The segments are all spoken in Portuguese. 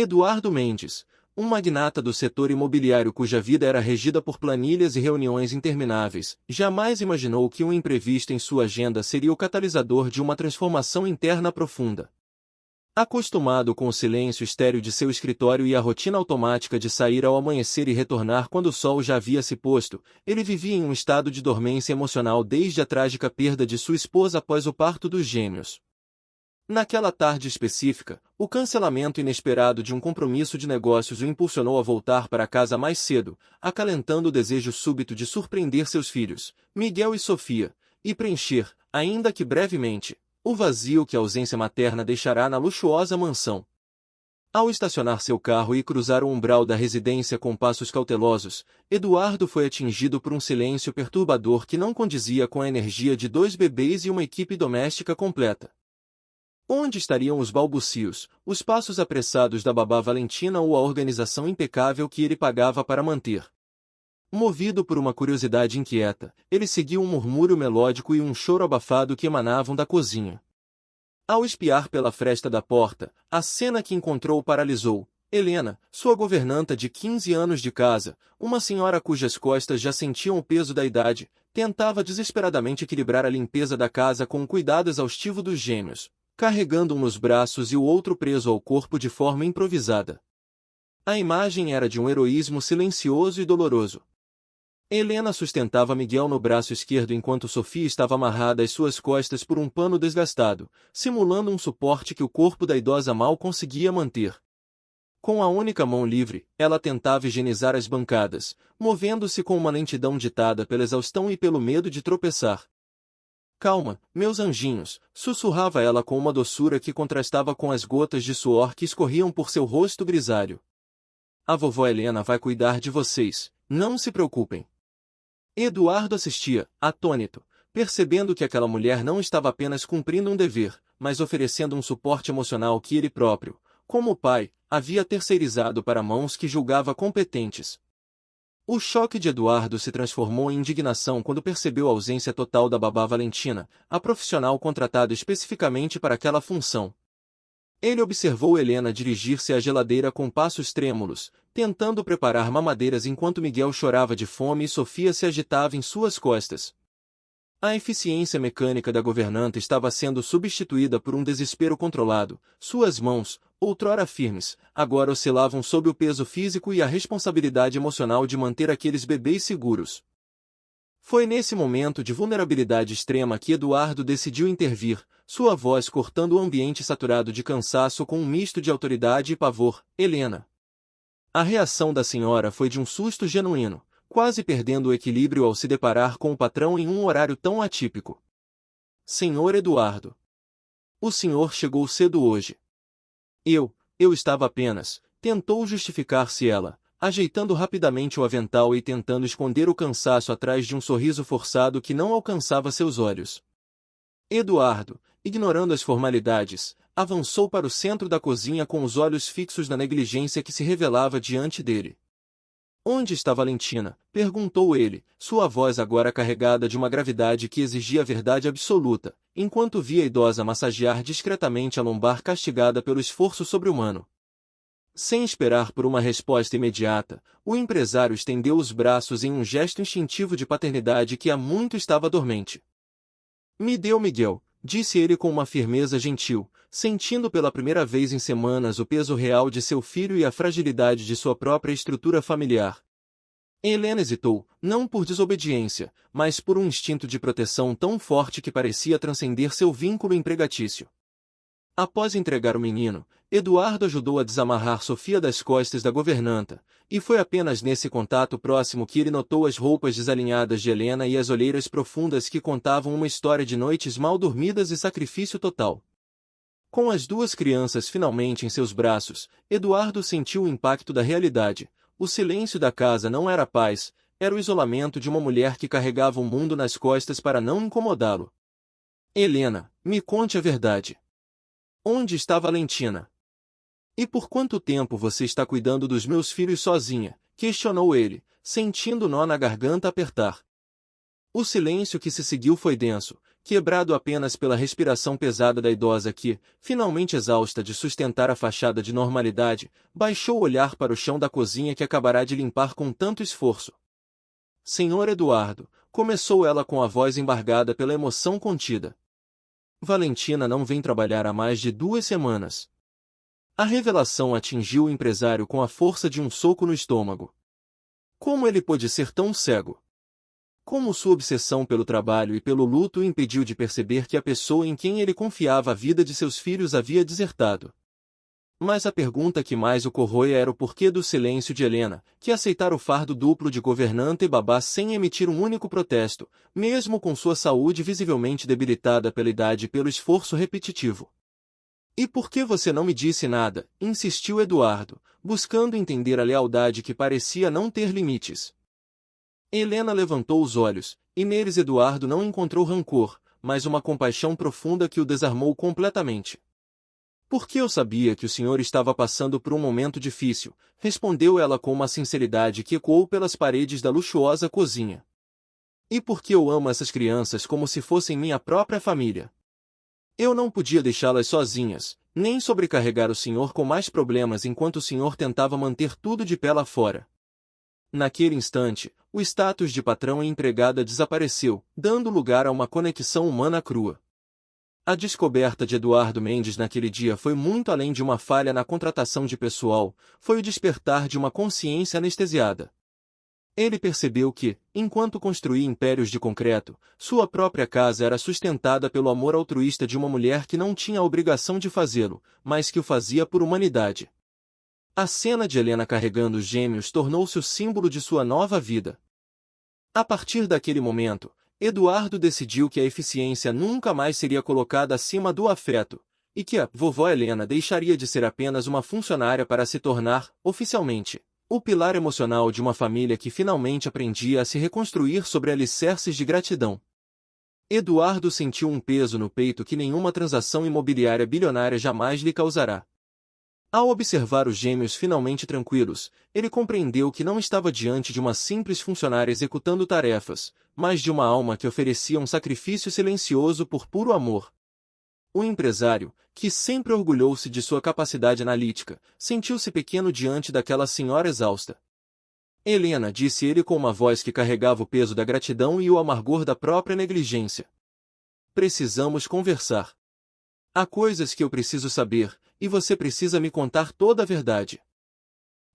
Eduardo Mendes, um magnata do setor imobiliário cuja vida era regida por planilhas e reuniões intermináveis, jamais imaginou que um imprevisto em sua agenda seria o catalisador de uma transformação interna profunda. Acostumado com o silêncio estéril de seu escritório e a rotina automática de sair ao amanhecer e retornar quando o sol já havia se posto, ele vivia em um estado de dormência emocional desde a trágica perda de sua esposa após o parto dos gêmeos. Naquela tarde específica, o cancelamento inesperado de um compromisso de negócios o impulsionou a voltar para casa mais cedo, acalentando o desejo súbito de surpreender seus filhos, Miguel e Sofia, e preencher, ainda que brevemente, o vazio que a ausência materna deixará na luxuosa mansão. Ao estacionar seu carro e cruzar o umbral da residência com passos cautelosos, Eduardo foi atingido por um silêncio perturbador que não condizia com a energia de 2 bebês e uma equipe doméstica completa. Onde estariam os balbucios, os passos apressados da babá Valentina ou a organização impecável que ele pagava para manter? Movido por uma curiosidade inquieta, ele seguiu um murmúrio melódico e um choro abafado que emanavam da cozinha. Ao espiar pela fresta da porta, a cena que encontrou paralisou. Helena, sua governanta de 15 anos de casa, uma senhora cujas costas já sentiam o peso da idade, tentava desesperadamente equilibrar a limpeza da casa com o cuidado exaustivo dos gêmeos, carregando um nos braços e o outro preso ao corpo de forma improvisada. A imagem era de um heroísmo silencioso e doloroso. Helena sustentava Miguel no braço esquerdo enquanto Sofia estava amarrada às suas costas por um pano desgastado, simulando um suporte que o corpo da idosa mal conseguia manter. Com a única mão livre, ela tentava higienizar as bancadas, movendo-se com uma lentidão ditada pela exaustão e pelo medo de tropeçar. Calma, meus anjinhos, sussurrava ela com uma doçura que contrastava com as gotas de suor que escorriam por seu rosto grisalho. A vovó Helena vai cuidar de vocês, não se preocupem. Eduardo assistia, atônito, percebendo que aquela mulher não estava apenas cumprindo um dever, mas oferecendo um suporte emocional que ele próprio, como pai, havia terceirizado para mãos que julgava competentes. O choque de Eduardo se transformou em indignação quando percebeu a ausência total da babá Valentina, a profissional contratada especificamente para aquela função. Ele observou Helena dirigir-se à geladeira com passos trêmulos, tentando preparar mamadeiras enquanto Miguel chorava de fome e Sofia se agitava em suas costas. A eficiência mecânica da governanta estava sendo substituída por um desespero controlado. Suas mãos, outrora firmes, agora oscilavam sob o peso físico e a responsabilidade emocional de manter aqueles bebês seguros. Foi nesse momento de vulnerabilidade extrema que Eduardo decidiu intervir, sua voz cortando o ambiente saturado de cansaço com um misto de autoridade e pavor. Helena. A reação da senhora foi de um susto genuíno, quase perdendo o equilíbrio ao se deparar com o patrão em um horário tão atípico. Senhor Eduardo. O senhor chegou cedo hoje. Eu estava apenas, tentou justificar-se ela, ajeitando rapidamente o avental e tentando esconder o cansaço atrás de um sorriso forçado que não alcançava seus olhos. Eduardo, ignorando as formalidades, avançou para o centro da cozinha com os olhos fixos na negligência que se revelava diante dele. Onde está Valentina? Perguntou ele, sua voz agora carregada de uma gravidade que exigia a verdade absoluta, enquanto via a idosa massagear discretamente a lombar castigada pelo esforço sobre-humano. Sem esperar por uma resposta imediata, o empresário estendeu os braços em um gesto instintivo de paternidade que há muito estava dormente. Me deu Miguel, disse ele com uma firmeza gentil, sentindo pela primeira vez em semanas o peso real de seu filho e a fragilidade de sua própria estrutura familiar. Helena hesitou, não por desobediência, mas por um instinto de proteção tão forte que parecia transcender seu vínculo empregatício. Após entregar o menino, Eduardo ajudou a desamarrar Sofia das costas da governanta, e foi apenas nesse contato próximo que ele notou as roupas desalinhadas de Helena e as olheiras profundas que contavam uma história de noites mal dormidas e sacrifício total. Com as 2 crianças finalmente em seus braços, Eduardo sentiu o impacto da realidade. O silêncio da casa não era paz, era o isolamento de uma mulher que carregava o mundo nas costas para não incomodá-lo. Helena, me conte a verdade. Onde está Valentina? E por quanto tempo você está cuidando dos meus filhos sozinha? Questionou ele, sentindo o nó na garganta apertar. O silêncio que se seguiu foi denso, quebrado apenas pela respiração pesada da idosa que, finalmente exausta de sustentar a fachada de normalidade, baixou o olhar para o chão da cozinha que acabará de limpar com tanto esforço. Senhor Eduardo, começou ela com a voz embargada pela emoção contida. Valentina não vem trabalhar há mais de 2 semanas. A revelação atingiu o empresário com a força de um soco no estômago. Como ele pôde ser tão cego? Como sua obsessão pelo trabalho e pelo luto o impediu de perceber que a pessoa em quem ele confiava a vida de seus filhos havia desertado? Mas a pergunta que mais o corroía era o porquê do silêncio de Helena, que aceitara o fardo duplo de governanta e babá sem emitir um único protesto, mesmo com sua saúde visivelmente debilitada pela idade e pelo esforço repetitivo. E por que você não me disse nada? Insistiu Eduardo, buscando entender a lealdade que parecia não ter limites. Helena levantou os olhos, e neles Eduardo não encontrou rancor, mas uma compaixão profunda que o desarmou completamente. Porque eu sabia que o senhor estava passando por um momento difícil, respondeu ela com uma sinceridade que ecoou pelas paredes da luxuosa cozinha. E porque eu amo essas crianças como se fossem minha própria família. Eu não podia deixá-las sozinhas, nem sobrecarregar o senhor com mais problemas enquanto o senhor tentava manter tudo de pé lá fora. Naquele instante, o status de patrão e empregada desapareceu, dando lugar a uma conexão humana crua. A descoberta de Eduardo Mendes naquele dia foi muito além de uma falha na contratação de pessoal, foi o despertar de uma consciência anestesiada. Ele percebeu que, enquanto construía impérios de concreto, sua própria casa era sustentada pelo amor altruísta de uma mulher que não tinha a obrigação de fazê-lo, mas que o fazia por humanidade. A cena de Helena carregando os gêmeos tornou-se o símbolo de sua nova vida. A partir daquele momento, Eduardo decidiu que a eficiência nunca mais seria colocada acima do afeto, e que a vovó Helena deixaria de ser apenas uma funcionária para se tornar, oficialmente, o pilar emocional de uma família que finalmente aprendia a se reconstruir sobre alicerces de gratidão. Eduardo sentiu um peso no peito que nenhuma transação imobiliária bilionária jamais lhe causará. Ao observar os gêmeos finalmente tranquilos, ele compreendeu que não estava diante de uma simples funcionária executando tarefas, mas de uma alma que oferecia um sacrifício silencioso por puro amor. O empresário, que sempre orgulhou-se de sua capacidade analítica, sentiu-se pequeno diante daquela senhora exausta. Helena, disse ele com uma voz que carregava o peso da gratidão e o amargor da própria negligência. Precisamos conversar. Há coisas que eu preciso saber, e você precisa me contar toda a verdade.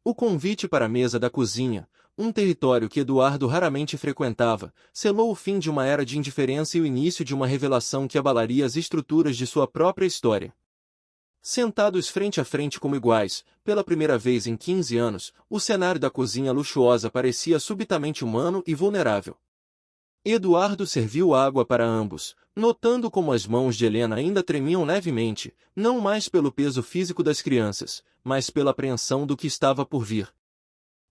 O convite para a mesa da cozinha, um território que Eduardo raramente frequentava, selou o fim de uma era de indiferença e o início de uma revelação que abalaria as estruturas de sua própria história. Sentados frente a frente como iguais, pela primeira vez em 15 anos, o cenário da cozinha luxuosa parecia subitamente humano e vulnerável. Eduardo serviu água para ambos, notando como as mãos de Helena ainda tremiam levemente, não mais pelo peso físico das crianças, mas pela apreensão do que estava por vir.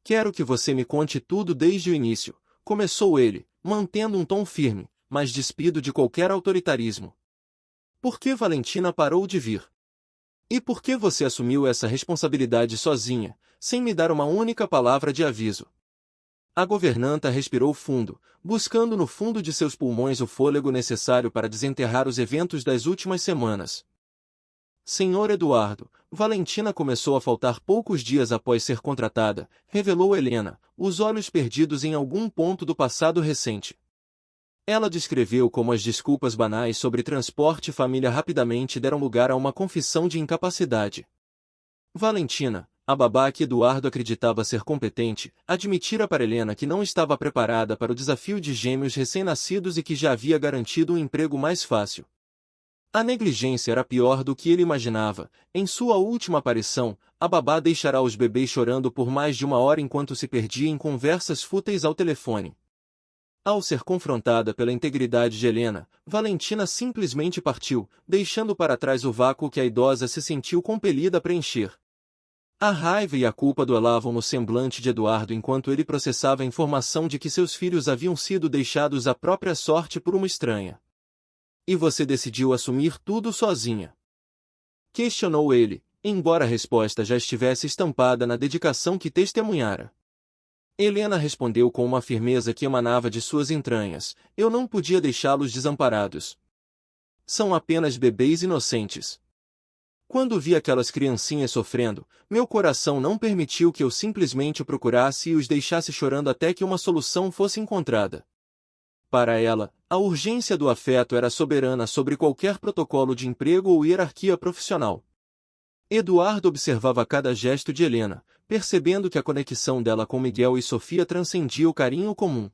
Quero que você me conte tudo desde o início, começou ele, mantendo um tom firme, mas despido de qualquer autoritarismo. Por que Valentina parou de vir? E por que você assumiu essa responsabilidade sozinha, sem me dar uma única palavra de aviso? A governanta respirou fundo, buscando no fundo de seus pulmões o fôlego necessário para desenterrar os eventos das últimas semanas. Senhor Eduardo, Valentina começou a faltar poucos dias após ser contratada, revelou Helena, os olhos perdidos em algum ponto do passado recente. Ela descreveu como as desculpas banais sobre transporte e família rapidamente deram lugar a uma confissão de incapacidade. Valentina, a babá que Eduardo acreditava ser competente, admitira para Helena que não estava preparada para o desafio de gêmeos recém-nascidos e que já havia garantido um emprego mais fácil. A negligência era pior do que ele imaginava. Em sua última aparição, a babá deixará os bebês chorando por mais de 1 hora enquanto se perdia em conversas fúteis ao telefone. Ao ser confrontada pela integridade de Helena, Valentina simplesmente partiu, deixando para trás o vácuo que a idosa se sentiu compelida a preencher. A raiva e a culpa duelavam no semblante de Eduardo enquanto ele processava a informação de que seus filhos haviam sido deixados à própria sorte por uma estranha. E você decidiu assumir tudo sozinha? Questionou ele, embora a resposta já estivesse estampada na dedicação que testemunhara. Helena respondeu com uma firmeza que emanava de suas entranhas: eu não podia deixá-los desamparados. São apenas bebês inocentes. Quando vi aquelas criancinhas sofrendo, meu coração não permitiu que eu simplesmente o procurasse e os deixasse chorando até que uma solução fosse encontrada. Para ela, a urgência do afeto era soberana sobre qualquer protocolo de emprego ou hierarquia profissional. Eduardo observava cada gesto de Helena, percebendo que a conexão dela com Miguel e Sofia transcendia o carinho comum.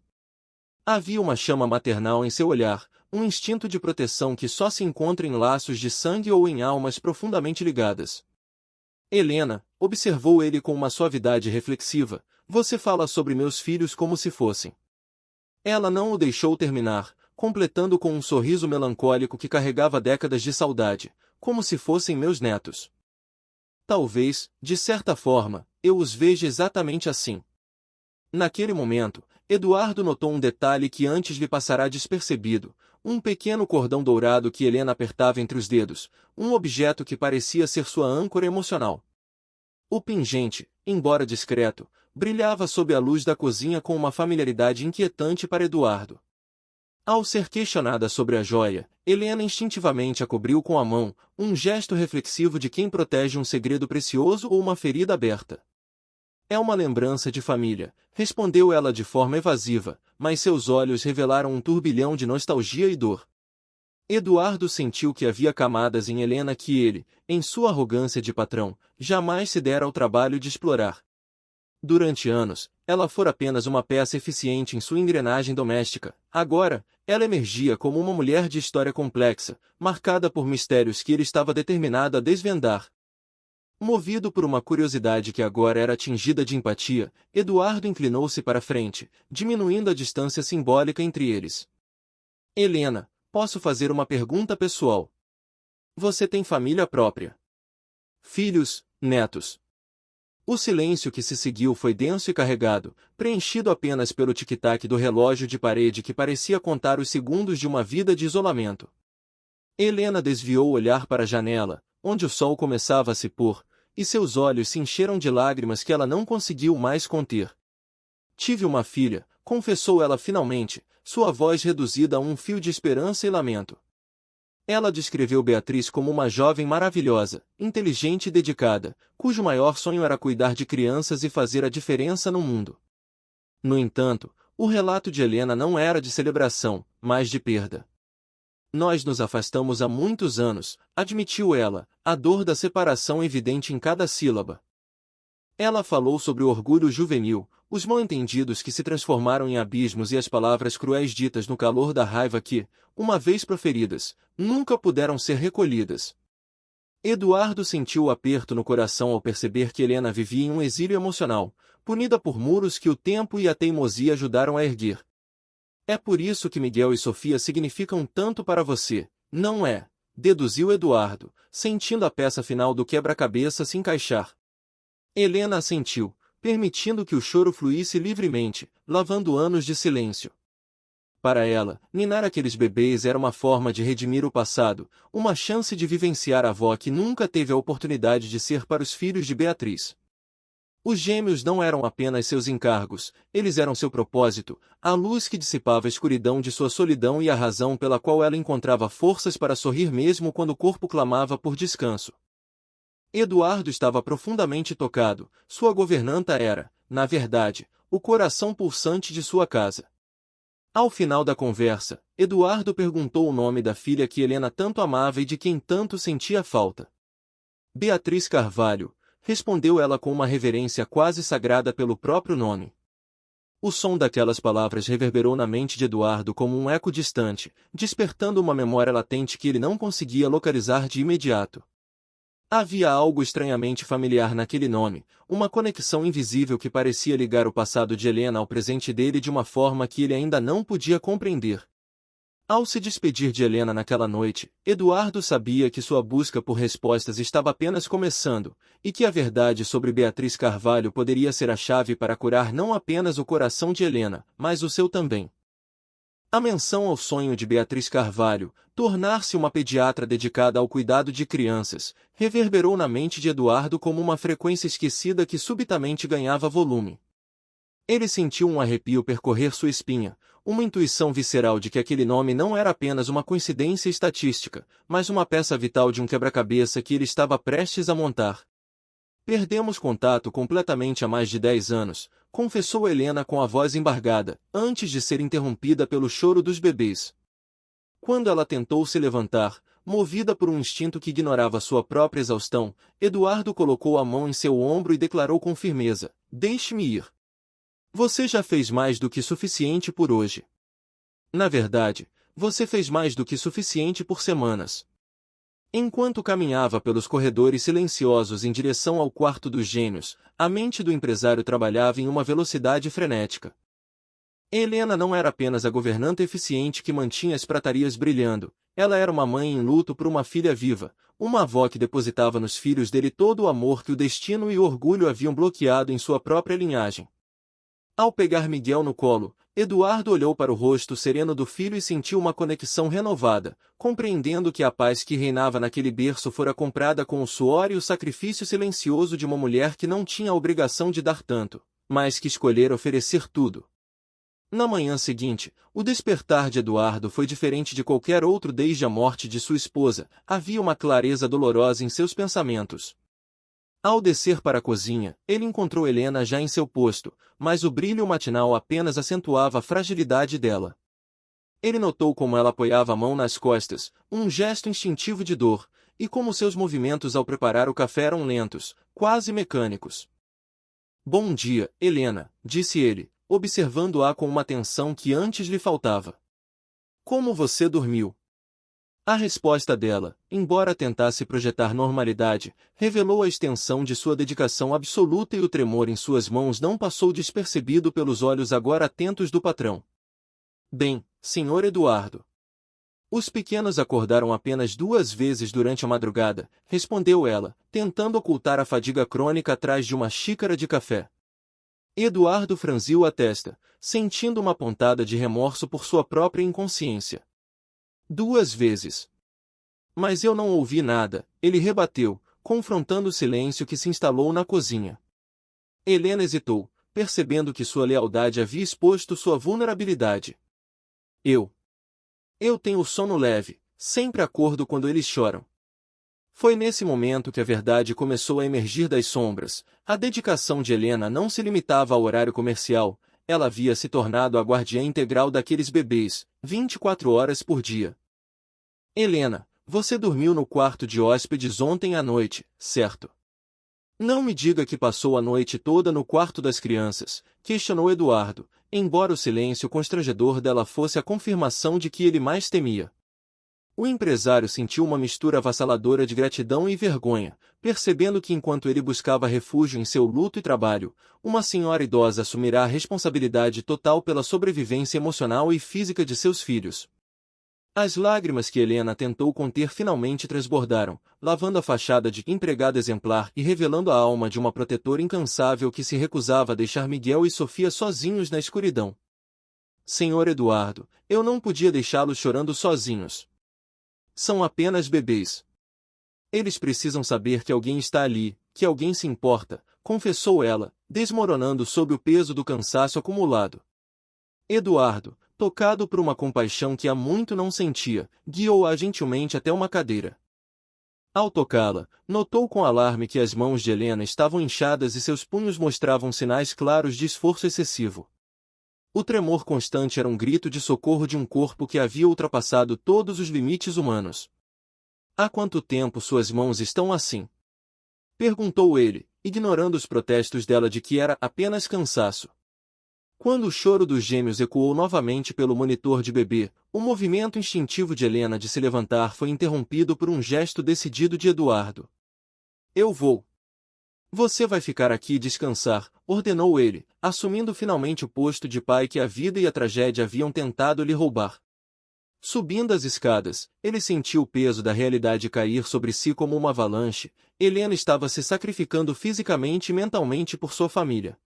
Havia uma chama maternal em seu olhar, um instinto de proteção que só se encontra em laços de sangue ou em almas profundamente ligadas. Helena, observou ele com uma suavidade reflexiva, você fala sobre meus filhos como se fossem. Ela não o deixou terminar, completando com um sorriso melancólico que carregava décadas de saudade, como se fossem meus netos. Talvez, de certa forma, eu os veja exatamente assim. Naquele momento, Eduardo notou um detalhe que antes lhe passará despercebido, um pequeno cordão dourado que Helena apertava entre os dedos, um objeto que parecia ser sua âncora emocional. O pingente, embora discreto, brilhava sob a luz da cozinha com uma familiaridade inquietante para Eduardo. Ao ser questionada sobre a joia, Helena instintivamente a cobriu com a mão, um gesto reflexivo de quem protege um segredo precioso ou uma ferida aberta. É uma lembrança de família, respondeu ela de forma evasiva, mas seus olhos revelaram um turbilhão de nostalgia e dor. Eduardo sentiu que havia camadas em Helena que ele, em sua arrogância de patrão, jamais se dera ao trabalho de explorar. Durante anos, ela fora apenas uma peça eficiente em sua engrenagem doméstica. Agora, ela emergia como uma mulher de história complexa, marcada por mistérios que ele estava determinado a desvendar. Movido por uma curiosidade que agora era tingida de empatia, Eduardo inclinou-se para a frente, diminuindo a distância simbólica entre eles. Helena, posso fazer uma pergunta pessoal? Você tem família própria? Filhos, netos? O silêncio que se seguiu foi denso e carregado, preenchido apenas pelo tic-tac do relógio de parede que parecia contar os segundos de uma vida de isolamento. Helena desviou o olhar para a janela, onde o sol começava a se pôr, e seus olhos se encheram de lágrimas que ela não conseguiu mais conter. Tive uma filha, confessou ela finalmente, sua voz reduzida a um fio de esperança e lamento. Ela descreveu Beatriz como uma jovem maravilhosa, inteligente e dedicada, cujo maior sonho era cuidar de crianças e fazer a diferença no mundo. No entanto, o relato de Helena não era de celebração, mas de perda. Nós nos afastamos há muitos anos, admitiu ela, a dor da separação evidente em cada sílaba. Ela falou sobre o orgulho juvenil, os mal-entendidos que se transformaram em abismos e as palavras cruéis ditas no calor da raiva que, uma vez proferidas, nunca puderam ser recolhidas. Eduardo sentiu o aperto no coração ao perceber que Helena vivia em um exílio emocional, punida por muros que o tempo e a teimosia ajudaram a erguer. É por isso que Miguel e Sofia significam tanto para você, não é? Deduziu Eduardo, sentindo a peça final do quebra-cabeça se encaixar. Helena assentiu, permitindo que o choro fluísse livremente, lavando anos de silêncio. Para ela, ninar aqueles bebês era uma forma de redimir o passado, uma chance de vivenciar a avó que nunca teve a oportunidade de ser para os filhos de Beatriz. Os gêmeos não eram apenas seus encargos, eles eram seu propósito, a luz que dissipava a escuridão de sua solidão e a razão pela qual ela encontrava forças para sorrir mesmo quando o corpo clamava por descanso. Eduardo estava profundamente tocado, sua governanta era, na verdade, o coração pulsante de sua casa. Ao final da conversa, Eduardo perguntou o nome da filha que Helena tanto amava e de quem tanto sentia falta. Beatriz Carvalho, respondeu ela com uma reverência quase sagrada pelo próprio nome. O som daquelas palavras reverberou na mente de Eduardo como um eco distante, despertando uma memória latente que ele não conseguia localizar de imediato. Havia algo estranhamente familiar naquele nome, uma conexão invisível que parecia ligar o passado de Helena ao presente dele de uma forma que ele ainda não podia compreender. Ao se despedir de Helena naquela noite, Eduardo sabia que sua busca por respostas estava apenas começando, e que a verdade sobre Beatriz Carvalho poderia ser a chave para curar não apenas o coração de Helena, mas o seu também. A menção ao sonho de Beatriz Carvalho, tornar-se uma pediatra dedicada ao cuidado de crianças, reverberou na mente de Eduardo como uma frequência esquecida que subitamente ganhava volume. Ele sentiu um arrepio percorrer sua espinha, uma intuição visceral de que aquele nome não era apenas uma coincidência estatística, mas uma peça vital de um quebra-cabeça que ele estava prestes a montar. Perdemos contato completamente há mais de 10 anos, confessou Helena com a voz embargada, antes de ser interrompida pelo choro dos bebês. Quando ela tentou se levantar, movida por um instinto que ignorava sua própria exaustão, Eduardo colocou a mão em seu ombro e declarou com firmeza: "Deixe-me ir. Você já fez mais do que suficiente por hoje. Na verdade, você fez mais do que suficiente por semanas." Enquanto caminhava pelos corredores silenciosos em direção ao quarto dos gêmeos, a mente do empresário trabalhava em uma velocidade frenética. Helena não era apenas a governanta eficiente que mantinha as pratarias brilhando, ela era uma mãe em luto por uma filha viva, uma avó que depositava nos filhos dele todo o amor que o destino e o orgulho haviam bloqueado em sua própria linhagem. Ao pegar Miguel no colo, Eduardo olhou para o rosto sereno do filho e sentiu uma conexão renovada, compreendendo que a paz que reinava naquele berço fora comprada com o suor e o sacrifício silencioso de uma mulher que não tinha a obrigação de dar tanto, mas que escolhera oferecer tudo. Na manhã seguinte, o despertar de Eduardo foi diferente de qualquer outro desde a morte de sua esposa, havia uma clareza dolorosa em seus pensamentos. Ao descer para a cozinha, ele encontrou Helena já em seu posto, mas o brilho matinal apenas acentuava a fragilidade dela. Ele notou como ela apoiava a mão nas costas, um gesto instintivo de dor, e como seus movimentos ao preparar o café eram lentos, quase mecânicos. "Bom dia, Helena", disse ele, observando-a com uma atenção que antes lhe faltava. "Como você dormiu?" A resposta dela, embora tentasse projetar normalidade, revelou a extensão de sua dedicação absoluta e o tremor em suas mãos não passou despercebido pelos olhos agora atentos do patrão. "Bem, Sr. Eduardo." "Os pequenos acordaram apenas 2 vezes durante a madrugada", respondeu ela, tentando ocultar a fadiga crônica atrás de uma xícara de café. Eduardo franziu a testa, sentindo uma pontada de remorso por sua própria inconsciência. "2 vezes. Mas eu não ouvi nada", ele rebateu, confrontando o silêncio que se instalou na cozinha. Helena hesitou, percebendo que sua lealdade havia exposto sua vulnerabilidade. Eu tenho sono leve, sempre acordo quando eles choram." Foi nesse momento que a verdade começou a emergir das sombras. A dedicação de Helena não se limitava ao horário comercial, ela havia se tornado a guardiã integral daqueles bebês, 24 horas por dia. "Helena, você dormiu no quarto de hóspedes ontem à noite, certo?" "Não me diga que passou a noite toda no quarto das crianças", questionou Eduardo, embora o silêncio constrangedor dela fosse a confirmação de que ele mais temia. O empresário sentiu uma mistura avassaladora de gratidão e vergonha, percebendo que enquanto ele buscava refúgio em seu luto e trabalho, uma senhora idosa assumirá a responsabilidade total pela sobrevivência emocional e física de seus filhos. As lágrimas que Helena tentou conter finalmente transbordaram, lavando a fachada de empregada exemplar e revelando a alma de uma protetora incansável que se recusava a deixar Miguel e Sofia sozinhos na escuridão. "Senhor Eduardo, eu não podia deixá-los chorando sozinhos. São apenas bebês. Eles precisam saber que alguém está ali, que alguém se importa", confessou ela, desmoronando sob o peso do cansaço acumulado. Eduardo, tocado por uma compaixão que há muito não sentia, guiou-a gentilmente até uma cadeira. Ao tocá-la, notou com alarme que as mãos de Helena estavam inchadas e seus punhos mostravam sinais claros de esforço excessivo. O tremor constante era um grito de socorro de um corpo que havia ultrapassado todos os limites humanos. "Há quanto tempo suas mãos estão assim?" perguntou ele, ignorando os protestos dela de que era apenas cansaço. Quando o choro dos gêmeos ecoou novamente pelo monitor de bebê, o movimento instintivo de Helena de se levantar foi interrompido por um gesto decidido de Eduardo. "Eu vou." "Você vai ficar aqui e descansar", ordenou ele, assumindo finalmente o posto de pai que a vida e a tragédia haviam tentado lhe roubar. Subindo as escadas, ele sentiu o peso da realidade cair sobre si como uma avalanche. Helena estava se sacrificando fisicamente e mentalmente por sua família.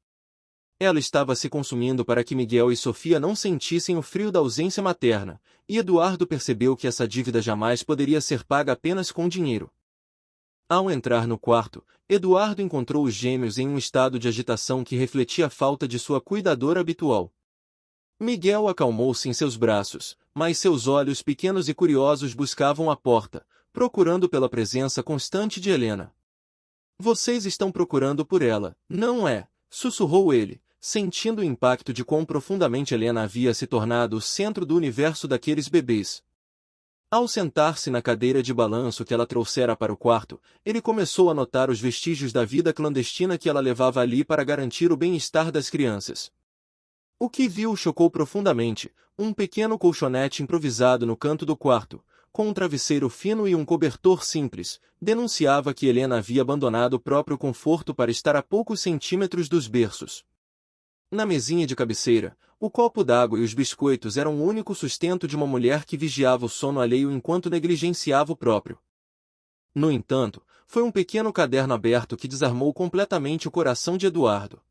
Ela estava se consumindo para que Miguel e Sofia não sentissem o frio da ausência materna, e Eduardo percebeu que essa dívida jamais poderia ser paga apenas com dinheiro. Ao entrar no quarto, Eduardo encontrou os gêmeos em um estado de agitação que refletia a falta de sua cuidadora habitual. Miguel acalmou-se em seus braços, mas seus olhos pequenos e curiosos buscavam a porta, procurando pela presença constante de Helena. Vocês estão procurando por ela, não é? Sussurrou ele, sentindo o impacto de quão profundamente Helena havia se tornado o centro do universo daqueles bebês. Ao sentar-se na cadeira de balanço que ela trouxera para o quarto, ele começou a notar os vestígios da vida clandestina que ela levava ali para garantir o bem-estar das crianças. O que viu o chocou profundamente: um pequeno colchonete improvisado no canto do quarto, com um travesseiro fino e um cobertor simples, denunciava que Helena havia abandonado o próprio conforto para estar a poucos centímetros dos berços. Na mesinha de cabeceira, o copo d'água e os biscoitos eram o único sustento de uma mulher que vigiava o sono alheio enquanto negligenciava o próprio. No entanto, foi um pequeno caderno aberto que desarmou completamente o coração de Eduardo.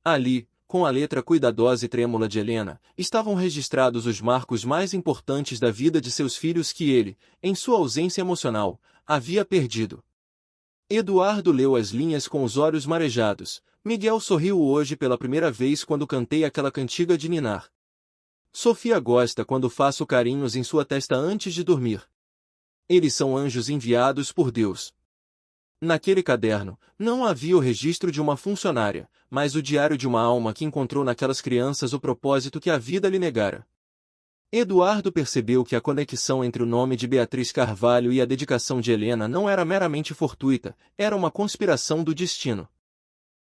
Ali, com a letra cuidadosa e trêmula de Helena, estavam registrados os marcos mais importantes da vida de seus filhos que ele, em sua ausência emocional, havia perdido. Eduardo leu as linhas com os olhos marejados. Miguel sorriu hoje pela primeira vez quando cantei aquela cantiga de ninar. Sofia gosta quando faço carinhos em sua testa antes de dormir. Eles são anjos enviados por Deus. Naquele caderno, não havia o registro de uma funcionária, mas o diário de uma alma que encontrou naquelas crianças o propósito que a vida lhe negara. Eduardo percebeu que a conexão entre o nome de Beatriz Carvalho e a dedicação de Helena não era meramente fortuita, era uma conspiração do destino.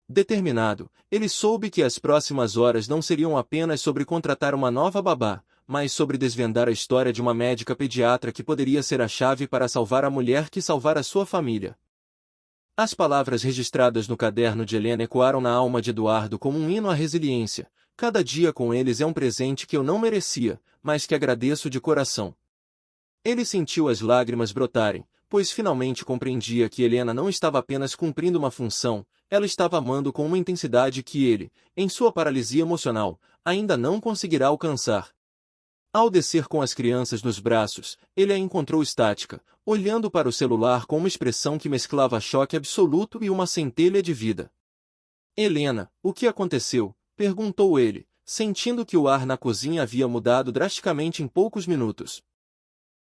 Determinado, ele soube que as próximas horas não seriam apenas sobre contratar uma nova babá, mas sobre desvendar a história de uma médica pediatra que poderia ser a chave para salvar a mulher que salvara sua família. As palavras registradas no caderno de Helena ecoaram na alma de Eduardo como um hino à resiliência. Cada dia com eles é um presente que eu não merecia, mas que agradeço de coração. Ele sentiu as lágrimas brotarem, pois finalmente compreendia que Helena não estava apenas cumprindo uma função, ela estava amando com uma intensidade que ele, em sua paralisia emocional, ainda não conseguirá alcançar. Ao descer com as crianças nos braços, ele a encontrou estática, olhando para o celular com uma expressão que mesclava choque absoluto e uma centelha de vida. Helena, o que aconteceu? Perguntou ele, sentindo que o ar na cozinha havia mudado drasticamente em poucos minutos.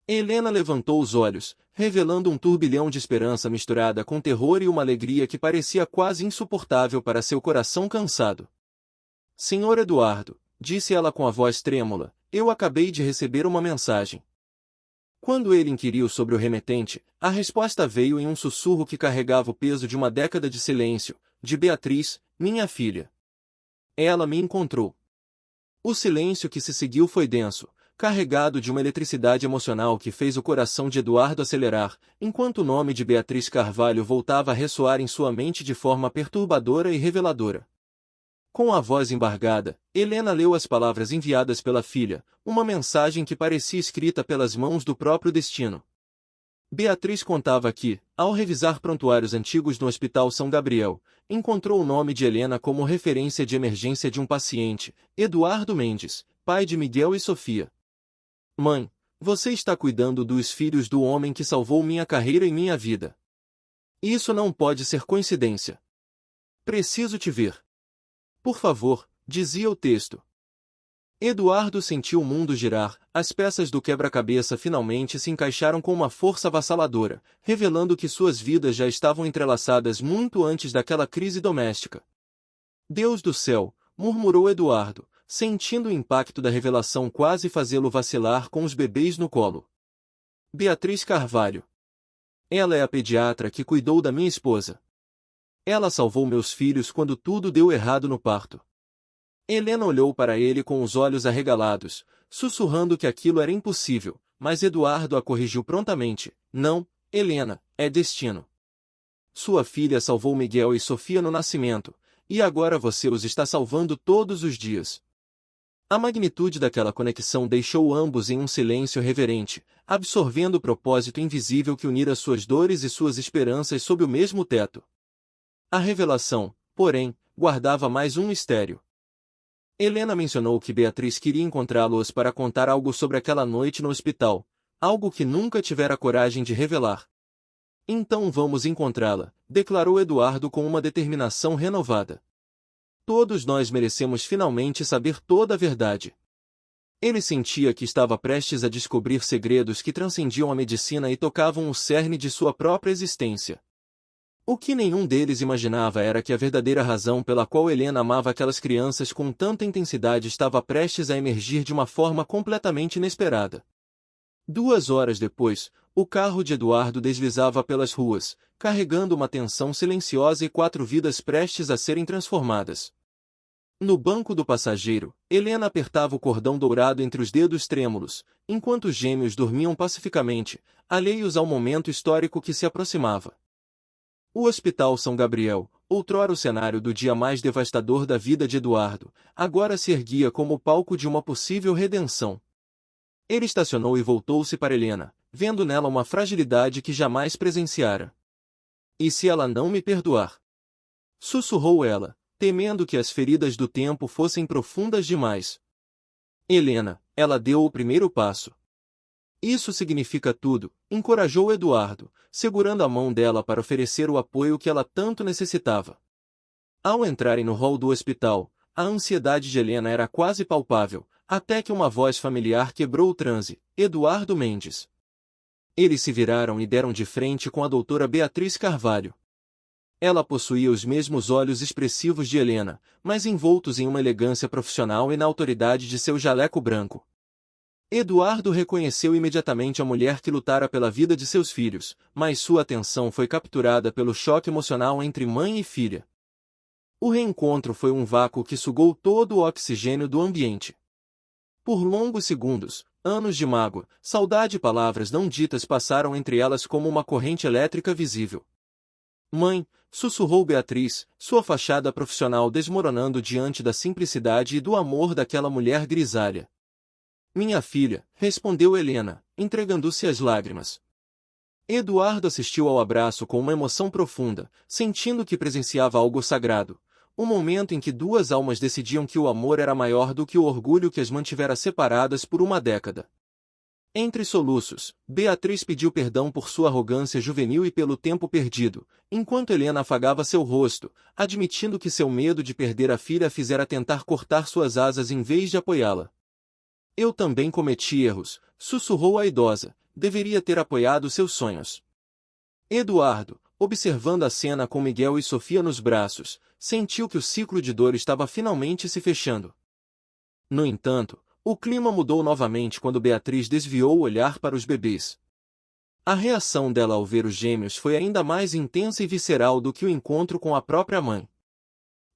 Helena levantou os olhos, revelando um turbilhão de esperança misturada com terror e uma alegria que parecia quase insuportável para seu coração cansado. Senhor Eduardo, disse ela com a voz trêmula, eu acabei de receber uma mensagem. Quando ele inquiriu sobre o remetente, a resposta veio em um sussurro que carregava o peso de uma década de silêncio, de Beatriz, minha filha. Ela me encontrou. O silêncio que se seguiu foi denso, carregado de uma eletricidade emocional que fez o coração de Eduardo acelerar, enquanto o nome de Beatriz Carvalho voltava a ressoar em sua mente de forma perturbadora e reveladora. Com a voz embargada, Helena leu as palavras enviadas pela filha, uma mensagem que parecia escrita pelas mãos do próprio destino. Beatriz contava que, ao revisar prontuários antigos no Hospital São Gabriel, encontrou o nome de Helena como referência de emergência de um paciente, Eduardo Mendes, pai de Miguel e Sofia. Mãe, você está cuidando dos filhos do homem que salvou minha carreira e minha vida. Isso não pode ser coincidência. Preciso te ver. Por favor, dizia o texto. Eduardo sentiu o mundo girar, as peças do quebra-cabeça finalmente se encaixaram com uma força avassaladora, revelando que suas vidas já estavam entrelaçadas muito antes daquela crise doméstica. Deus do céu, murmurou Eduardo, sentindo o impacto da revelação quase fazê-lo vacilar com os bebês no colo. Beatriz Carvalho. Ela é a pediatra que cuidou da minha esposa. Ela salvou meus filhos quando tudo deu errado no parto. Helena olhou para ele com os olhos arregalados, sussurrando que aquilo era impossível, mas Eduardo a corrigiu prontamente. Não, Helena, é destino. Sua filha salvou Miguel e Sofia no nascimento, e agora você os está salvando todos os dias. A magnitude daquela conexão deixou ambos em um silêncio reverente, absorvendo o propósito invisível que unira suas dores e suas esperanças sob o mesmo teto. A revelação, porém, guardava mais um mistério. Helena mencionou que Beatriz queria encontrá-los para contar algo sobre aquela noite no hospital, algo que nunca tivera coragem de revelar. Então vamos encontrá-la, declarou Eduardo com uma determinação renovada. Todos nós merecemos finalmente saber toda a verdade. Ele sentia que estava prestes a descobrir segredos que transcendiam a medicina e tocavam o cerne de sua própria existência. O que nenhum deles imaginava era que a verdadeira razão pela qual Helena amava aquelas crianças com tanta intensidade estava prestes a emergir de uma forma completamente inesperada. 2 horas depois, o carro de Eduardo deslizava pelas ruas, carregando uma tensão silenciosa e 4 vidas prestes a serem transformadas. No banco do passageiro, Helena apertava o cordão dourado entre os dedos trêmulos, enquanto os gêmeos dormiam pacificamente, alheios ao momento histórico que se aproximava. O Hospital São Gabriel, outrora o cenário do dia mais devastador da vida de Eduardo, agora se erguia como o palco de uma possível redenção. Ele estacionou e voltou-se para Helena, vendo nela uma fragilidade que jamais presenciara. "E se ela não me perdoar?" sussurrou ela, temendo que as feridas do tempo fossem profundas demais. "Helena", ela deu o primeiro passo. "Isso significa tudo", encorajou Eduardo, segurando a mão dela para oferecer o apoio que ela tanto necessitava. Ao entrarem no hall do hospital, a ansiedade de Helena era quase palpável, até que uma voz familiar quebrou o transe: "Eduardo Mendes." Eles se viraram e deram de frente com a doutora Beatriz Carvalho. Ela possuía os mesmos olhos expressivos de Helena, mas envoltos em uma elegância profissional e na autoridade de seu jaleco branco. Eduardo reconheceu imediatamente a mulher que lutara pela vida de seus filhos, mas sua atenção foi capturada pelo choque emocional entre mãe e filha. O reencontro foi um vácuo que sugou todo o oxigênio do ambiente. Por longos segundos, anos de mágoa, saudade e palavras não ditas passaram entre elas como uma corrente elétrica visível. "Mãe", sussurrou Beatriz, sua fachada profissional desmoronando diante da simplicidade e do amor daquela mulher grisalha. "Minha filha", respondeu Helena, entregando-se às lágrimas. Eduardo assistiu ao abraço com uma emoção profunda, sentindo que presenciava algo sagrado, o momento em que duas almas decidiam que o amor era maior do que o orgulho que as mantivera separadas por uma década. Entre soluços, Beatriz pediu perdão por sua arrogância juvenil e pelo tempo perdido, enquanto Helena afagava seu rosto, admitindo que seu medo de perder a filha a fizera tentar cortar suas asas em vez de apoiá-la. "Eu também cometi erros", sussurrou a idosa, "deveria ter apoiado seus sonhos." Eduardo, observando a cena com Miguel e Sofia nos braços, sentiu que o ciclo de dor estava finalmente se fechando. No entanto, o clima mudou novamente quando Beatriz desviou o olhar para os bebês. A reação dela ao ver os gêmeos foi ainda mais intensa e visceral do que o encontro com a própria mãe.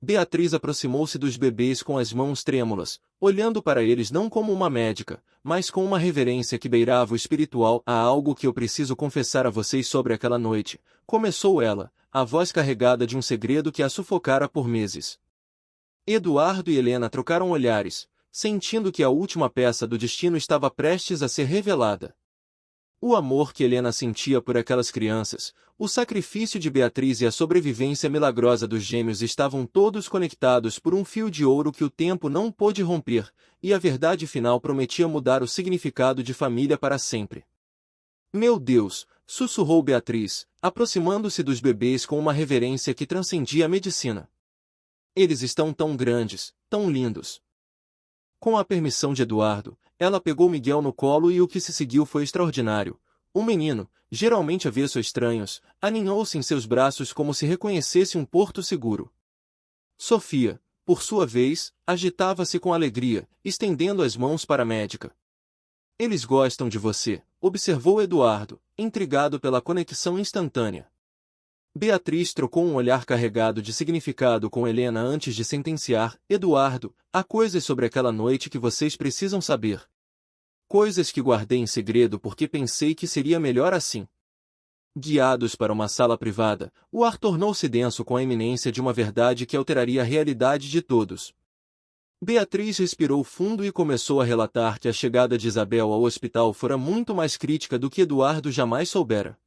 Beatriz aproximou-se dos bebês com as mãos trêmulas, olhando para eles não como uma médica, mas com uma reverência que beirava o espiritual. "Há algo que eu preciso confessar a vocês sobre aquela noite", começou ela, a voz carregada de um segredo que a sufocara por meses. Eduardo e Helena trocaram olhares, sentindo que a última peça do destino estava prestes a ser revelada. O amor que Helena sentia por aquelas crianças, o sacrifício de Beatriz e a sobrevivência milagrosa dos gêmeos estavam todos conectados por um fio de ouro que o tempo não pôde romper, e a verdade final prometia mudar o significado de família para sempre. "Meu Deus", sussurrou Beatriz, aproximando-se dos bebês com uma reverência que transcendia a medicina. "Eles estão tão grandes, tão lindos." Com a permissão de Eduardo, ela pegou Miguel no colo e o que se seguiu foi extraordinário. O menino, geralmente avesso a estranhos, aninhou-se em seus braços como se reconhecesse um porto seguro. Sofia, por sua vez, agitava-se com alegria, estendendo as mãos para a médica. "Eles gostam de você", observou Eduardo, intrigado pela conexão instantânea. Beatriz trocou um olhar carregado de significado com Helena antes de sentenciar: "Eduardo, há coisas sobre aquela noite que vocês precisam saber. Coisas que guardei em segredo porque pensei que seria melhor assim." Guiados para uma sala privada, o ar tornou-se denso com a iminência de uma verdade que alteraria a realidade de todos. Beatriz respirou fundo e começou a relatar que a chegada de Isabel ao hospital fora muito mais crítica do que Eduardo jamais soubera.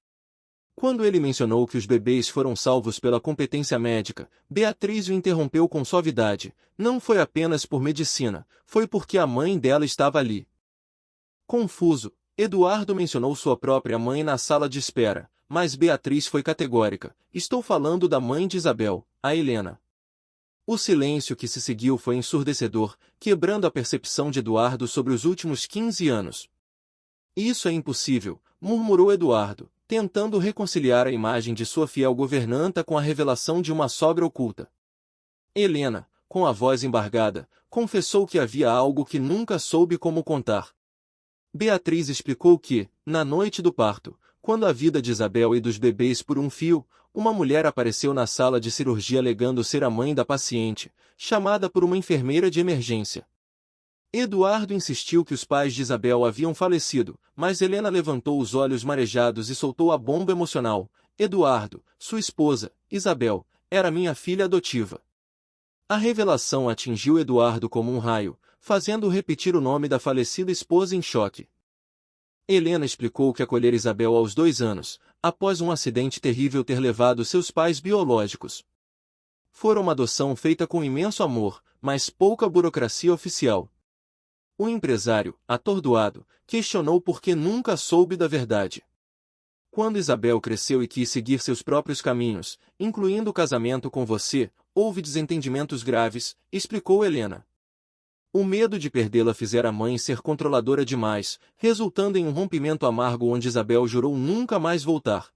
Quando ele mencionou que os bebês foram salvos pela competência médica, Beatriz o interrompeu com suavidade: "Não foi apenas por medicina, foi porque a mãe dela estava ali." Confuso, Eduardo mencionou sua própria mãe na sala de espera, mas Beatriz foi categórica. Estou falando da mãe de Isabel, a Helena. O silêncio que se seguiu foi ensurdecedor, quebrando a percepção de Eduardo sobre os últimos 15 anos. Isso é impossível, murmurou Eduardo, tentando reconciliar a imagem de sua fiel governanta com a revelação de uma sogra oculta. Helena, com a voz embargada, confessou que havia algo que nunca soube como contar. Beatriz explicou que, na noite do parto, quando a vida de Isabel e dos bebês por um fio, uma mulher apareceu na sala de cirurgia alegando ser a mãe da paciente, chamada por uma enfermeira de emergência. Eduardo insistiu que os pais de Isabel haviam falecido, mas Helena levantou os olhos marejados e soltou a bomba emocional. Eduardo, sua esposa, Isabel, era minha filha adotiva. A revelação atingiu Eduardo como um raio, fazendo-o repetir o nome da falecida esposa em choque. Helena explicou que acolhera Isabel aos 2 anos, após um acidente terrível ter levado seus pais biológicos. Fora uma adoção feita com imenso amor, mas pouca burocracia oficial. O empresário, atordoado, questionou por que nunca soube da verdade. Quando Isabel cresceu e quis seguir seus próprios caminhos, incluindo o casamento com você, houve desentendimentos graves, explicou Helena. O medo de perdê-la fizera a mãe ser controladora demais, resultando em um rompimento amargo onde Isabel jurou nunca mais voltar.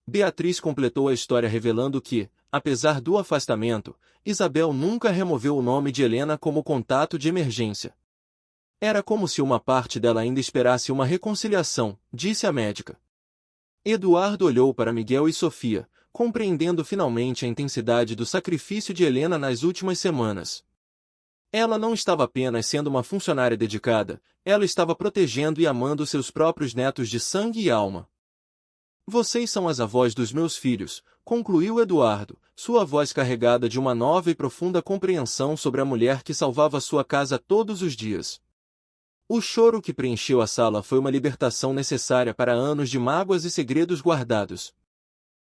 Beatriz completou a história revelando que, apesar do afastamento, Isabel nunca removeu o nome de Helena como contato de emergência. Era como se uma parte dela ainda esperasse uma reconciliação, disse a médica. Eduardo olhou para Miguel e Sofia, compreendendo finalmente a intensidade do sacrifício de Helena nas últimas semanas. Ela não estava apenas sendo uma funcionária dedicada, ela estava protegendo e amando seus próprios netos de sangue e alma. Vocês são as avós dos meus filhos, concluiu Eduardo, sua voz carregada de uma nova e profunda compreensão sobre a mulher que salvava sua casa todos os dias. O choro que preencheu a sala foi uma libertação necessária para anos de mágoas e segredos guardados.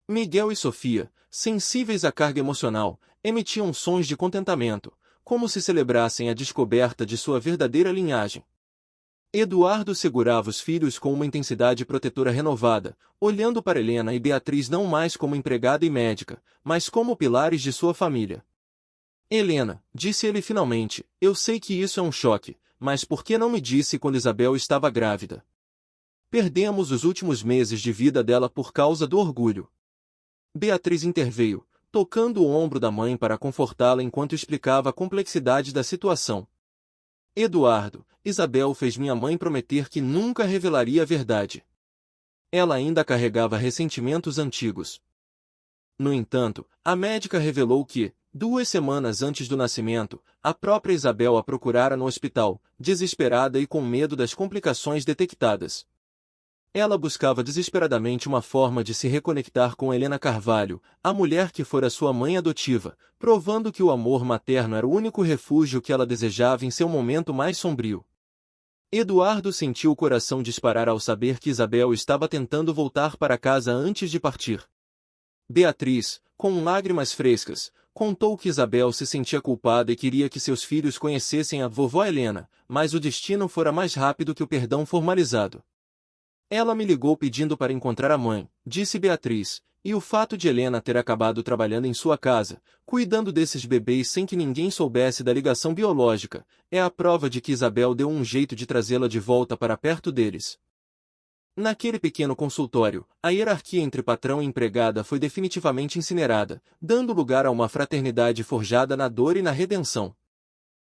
Miguel e Sofia, sensíveis à carga emocional, emitiam sons de contentamento, como se celebrassem a descoberta de sua verdadeira linhagem. Eduardo segurava os filhos com uma intensidade protetora renovada, olhando para Helena e Beatriz não mais como empregada e médica, mas como pilares de sua família. Helena, disse ele finalmente, eu sei que isso é um choque, mas por que não me disse quando Isabel estava grávida? Perdemos os últimos meses de vida dela por causa do orgulho. Beatriz interveio, tocando o ombro da mãe para confortá-la enquanto explicava a complexidade da situação. Eduardo, Isabel fez minha mãe prometer que nunca revelaria a verdade. Ela ainda carregava ressentimentos antigos. No entanto, a médica revelou que, 2 semanas antes do nascimento, a própria Isabel a procurara no hospital, desesperada e com medo das complicações detectadas. Ela buscava desesperadamente uma forma de se reconectar com Helena Carvalho, a mulher que fora sua mãe adotiva, provando que o amor materno era o único refúgio que ela desejava em seu momento mais sombrio. Eduardo sentiu o coração disparar ao saber que Isabel estava tentando voltar para casa antes de partir. Beatriz, com lágrimas frescas, contou que Isabel se sentia culpada e queria que seus filhos conhecessem a vovó Helena, mas o destino fora mais rápido que o perdão formalizado. Ela me ligou pedindo para encontrar a mãe, disse Beatriz, e o fato de Helena ter acabado trabalhando em sua casa, cuidando desses bebês sem que ninguém soubesse da ligação biológica, é a prova de que Isabel deu um jeito de trazê-la de volta para perto deles. Naquele pequeno consultório, a hierarquia entre patrão e empregada foi definitivamente incinerada, dando lugar a uma fraternidade forjada na dor e na redenção.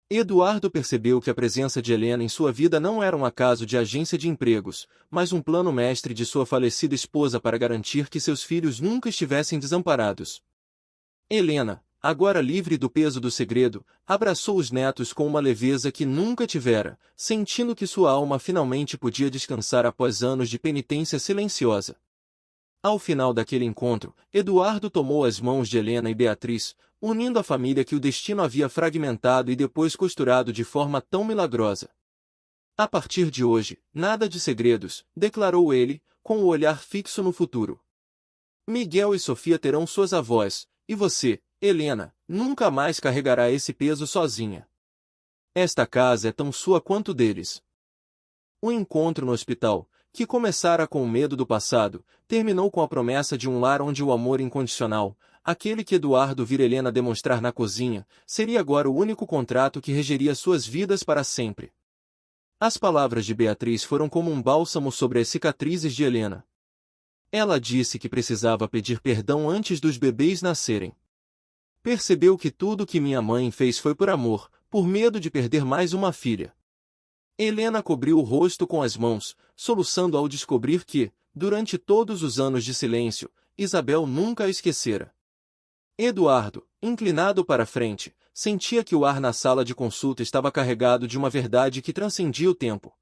Eduardo percebeu que a presença de Helena em sua vida não era um acaso de agência de empregos, mas um plano mestre de sua falecida esposa para garantir que seus filhos nunca estivessem desamparados. Helena, agora livre do peso do segredo, abraçou os netos com uma leveza que nunca tivera, sentindo que sua alma finalmente podia descansar após anos de penitência silenciosa. Ao final daquele encontro, Eduardo tomou as mãos de Helena e Beatriz, unindo a família que o destino havia fragmentado e depois costurado de forma tão milagrosa. A partir de hoje, nada de segredos, declarou ele, com o olhar fixo no futuro. Miguel e Sofia terão suas avós, e você, Helena, nunca mais carregará esse peso sozinha. Esta casa é tão sua quanto deles. O encontro no hospital, que começara com o medo do passado, terminou com a promessa de um lar onde o amor incondicional, aquele que Eduardo vira Helena demonstrar na cozinha, seria agora o único contrato que regeria suas vidas para sempre. As palavras de Beatriz foram como um bálsamo sobre as cicatrizes de Helena. Ela disse que precisava pedir perdão antes dos bebês nascerem. Percebeu que tudo que minha mãe fez foi por amor, por medo de perder mais uma filha. Helena cobriu o rosto com as mãos, soluçando ao descobrir que, durante todos os anos de silêncio, Isabel nunca a esquecera. Eduardo, inclinado para a frente, sentia que o ar na sala de consulta estava carregado de uma verdade que transcendia o tempo.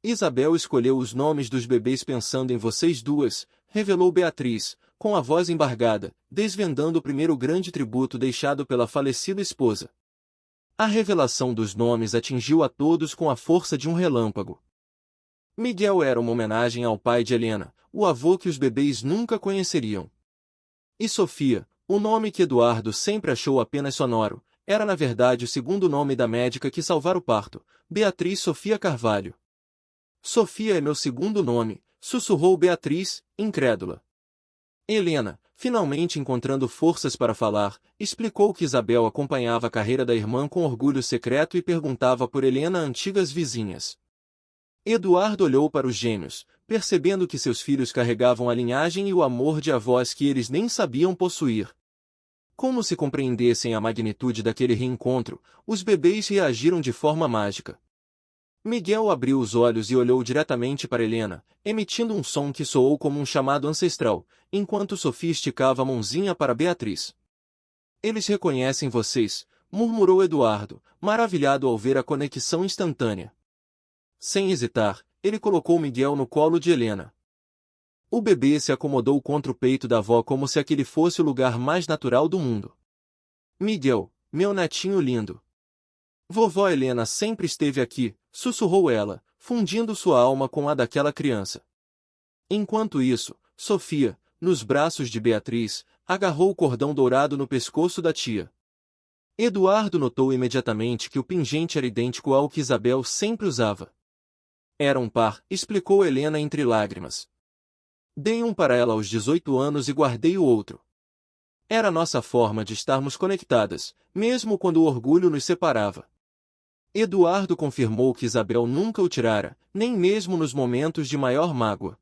Isabel escolheu os nomes dos bebês pensando em vocês duas, revelou Beatriz, com a voz embargada, desvendando o primeiro grande tributo deixado pela falecida esposa. A revelação dos nomes atingiu a todos com a força de um relâmpago. Miguel era uma homenagem ao pai de Helena, o avô que os bebês nunca conheceriam. E Sofia, o nome que Eduardo sempre achou apenas sonoro, era na verdade o segundo nome da médica que salvara o parto, Beatriz Sofia Carvalho. Sofia é meu segundo nome, sussurrou Beatriz, incrédula. Helena, finalmente encontrando forças para falar, explicou que Isabel acompanhava a carreira da irmã com orgulho secreto e perguntava por Helena a antigas vizinhas. Eduardo olhou para os gêmeos, percebendo que seus filhos carregavam a linhagem e o amor de avós que eles nem sabiam possuir. Como se compreendessem a magnitude daquele reencontro, os bebês reagiram de forma mágica. Miguel abriu os olhos e olhou diretamente para Helena, emitindo um som que soou como um chamado ancestral, enquanto Sofia esticava a mãozinha para Beatriz. Eles reconhecem vocês, murmurou Eduardo, maravilhado ao ver a conexão instantânea. Sem hesitar, ele colocou Miguel no colo de Helena. O bebê se acomodou contra o peito da avó como se aquele fosse o lugar mais natural do mundo. Miguel, meu netinho lindo. Vovó Helena sempre esteve aqui, sussurrou ela, fundindo sua alma com a daquela criança. Enquanto isso, Sofia, nos braços de Beatriz, agarrou o cordão dourado no pescoço da tia. Eduardo notou imediatamente que o pingente era idêntico ao que Isabel sempre usava. Era um par, explicou Helena entre lágrimas. Dei um para ela aos 18 anos e guardei o outro. Era nossa forma de estarmos conectadas, mesmo quando o orgulho nos separava. Eduardo confirmou que Isabel nunca o tirara, nem mesmo nos momentos de maior mágoa.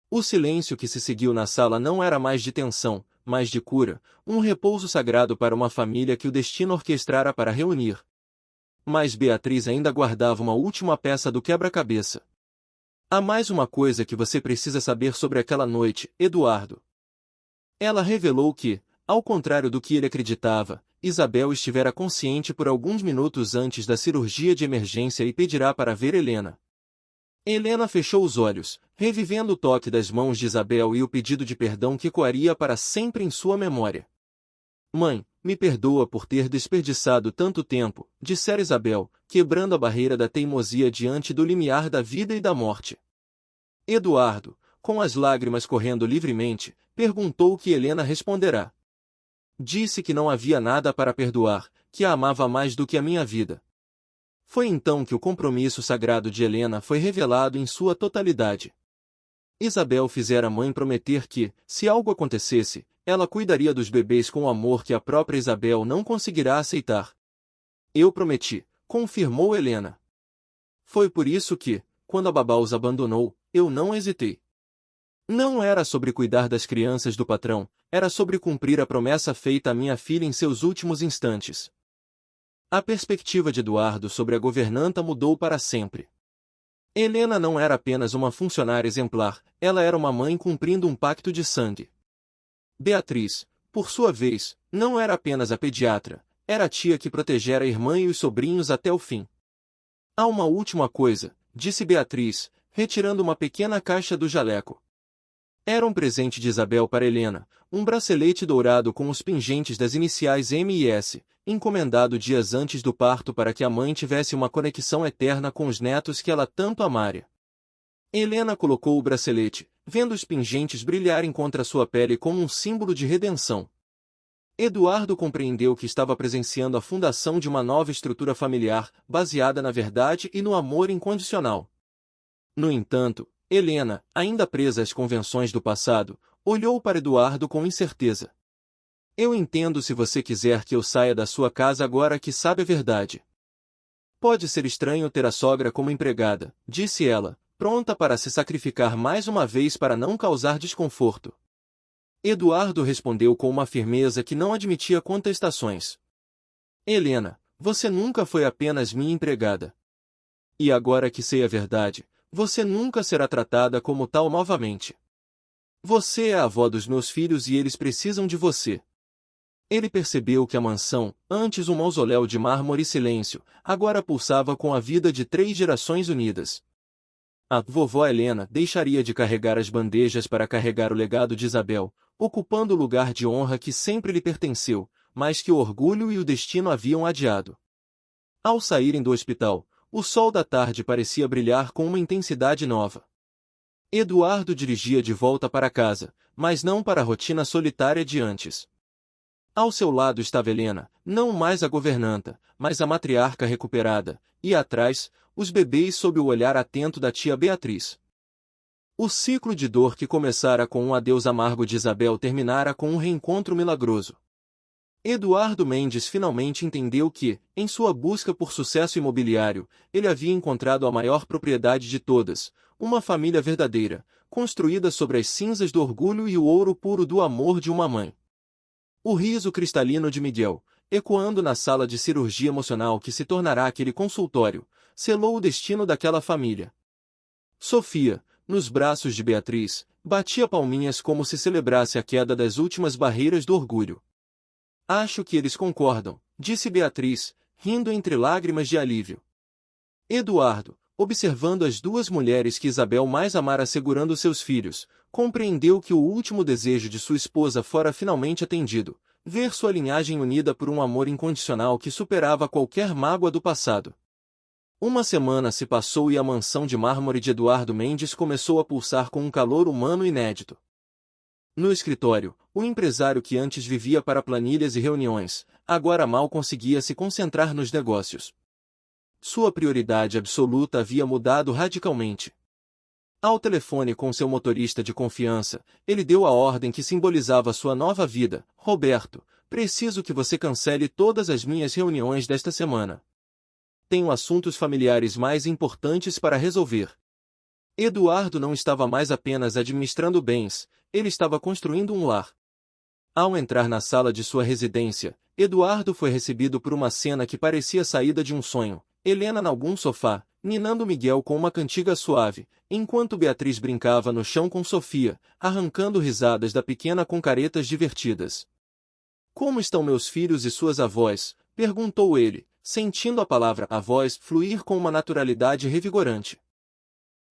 O silêncio que se seguiu na sala não era mais de tensão, mas de cura, um repouso sagrado para uma família que o destino orquestrara para reunir. Mas Beatriz ainda guardava uma última peça do quebra-cabeça. Há mais uma coisa que você precisa saber sobre aquela noite, Eduardo. Ela revelou que, ao contrário do que ele acreditava, Isabel estivera consciente por alguns minutos antes da cirurgia de emergência e pedirá para ver Helena. Helena fechou os olhos, revivendo o toque das mãos de Isabel e o pedido de perdão que ecoaria para sempre em sua memória. Mãe, me perdoa por ter desperdiçado tanto tempo, dissera Isabel, quebrando a barreira da teimosia diante do limiar da vida e da morte. Eduardo, com as lágrimas correndo livremente, perguntou o que Helena responderá. Disse que não havia nada para perdoar, que a amava mais do que a minha vida. Foi então que o compromisso sagrado de Helena foi revelado em sua totalidade. Isabel fizera a mãe prometer que, se algo acontecesse, ela cuidaria dos bebês com o amor que a própria Isabel não conseguirá aceitar. Eu prometi, confirmou Helena. Foi por isso que, quando a babá os abandonou, eu não hesitei. Não era sobre cuidar das crianças do patrão, era sobre cumprir a promessa feita à minha filha em seus últimos instantes. A perspectiva de Eduardo sobre a governanta mudou para sempre. Helena não era apenas uma funcionária exemplar, ela era uma mãe cumprindo um pacto de sangue. Beatriz, por sua vez, não era apenas a pediatra, era a tia que protegera a irmã e os sobrinhos até o fim. Há uma última coisa, disse Beatriz, retirando uma pequena caixa do jaleco. Era um presente de Isabel para Helena, um bracelete dourado com os pingentes das iniciais M e S, encomendado dias antes do parto para que a mãe tivesse uma conexão eterna com os netos que ela tanto amara. Helena colocou o bracelete, vendo os pingentes brilharem contra sua pele como um símbolo de redenção. Eduardo compreendeu que estava presenciando a fundação de uma nova estrutura familiar, baseada na verdade e no amor incondicional. No entanto, Helena, ainda presa às convenções do passado, olhou para Eduardo com incerteza. Eu entendo se você quiser que eu saia da sua casa agora que sabe a verdade. Pode ser estranho ter a sogra como empregada, disse ela, pronta para se sacrificar mais uma vez para não causar desconforto. Eduardo respondeu com uma firmeza que não admitia contestações. Helena, você nunca foi apenas minha empregada. E agora que sei a verdade, você nunca será tratada como tal novamente. Você é a avó dos meus filhos e eles precisam de você. Ele percebeu que a mansão, antes um mausoléu de mármore e silêncio, agora pulsava com a vida de 3 gerações unidas. A vovó Helena deixaria de carregar as bandejas para carregar o legado de Isabel, ocupando o lugar de honra que sempre lhe pertenceu, mas que o orgulho e o destino haviam adiado. Ao saírem do hospital, o sol da tarde parecia brilhar com uma intensidade nova. Eduardo dirigia de volta para casa, mas não para a rotina solitária de antes. Ao seu lado estava Helena, não mais a governanta, mas a matriarca recuperada, e atrás, os bebês sob o olhar atento da tia Beatriz. O ciclo de dor que começara com um adeus amargo de Isabel terminara com um reencontro milagroso. Eduardo Mendes finalmente entendeu que, em sua busca por sucesso imobiliário, ele havia encontrado a maior propriedade de todas, uma família verdadeira, construída sobre as cinzas do orgulho e o ouro puro do amor de uma mãe. O riso cristalino de Miguel, ecoando na sala de cirurgia emocional que se tornará aquele consultório, selou o destino daquela família. Sofia, nos braços de Beatriz, batia palminhas como se celebrasse a queda das últimas barreiras do orgulho. Acho que eles concordam, disse Beatriz, rindo entre lágrimas de alívio. Eduardo, observando as 2 mulheres que Isabel mais amara segurando seus filhos, compreendeu que o último desejo de sua esposa fora finalmente atendido, ver sua linhagem unida por um amor incondicional que superava qualquer mágoa do passado. Uma semana se passou e a mansão de mármore de Eduardo Mendes começou a pulsar com um calor humano inédito. No escritório, o empresário que antes vivia para planilhas e reuniões, agora mal conseguia se concentrar nos negócios. Sua prioridade absoluta havia mudado radicalmente. Ao telefone com seu motorista de confiança, ele deu a ordem que simbolizava sua nova vida. Roberto, preciso que você cancele todas as minhas reuniões desta semana. Tenho assuntos familiares mais importantes para resolver. Eduardo não estava mais apenas administrando bens, ele estava construindo um lar. Ao entrar na sala de sua residência, Eduardo foi recebido por uma cena que parecia saída de um sonho. Helena em algum sofá, ninando Miguel com uma cantiga suave, enquanto Beatriz brincava no chão com Sofia, arrancando risadas da pequena com caretas divertidas. Como estão meus filhos e suas avós? Perguntou ele, sentindo a palavra avós fluir com uma naturalidade revigorante.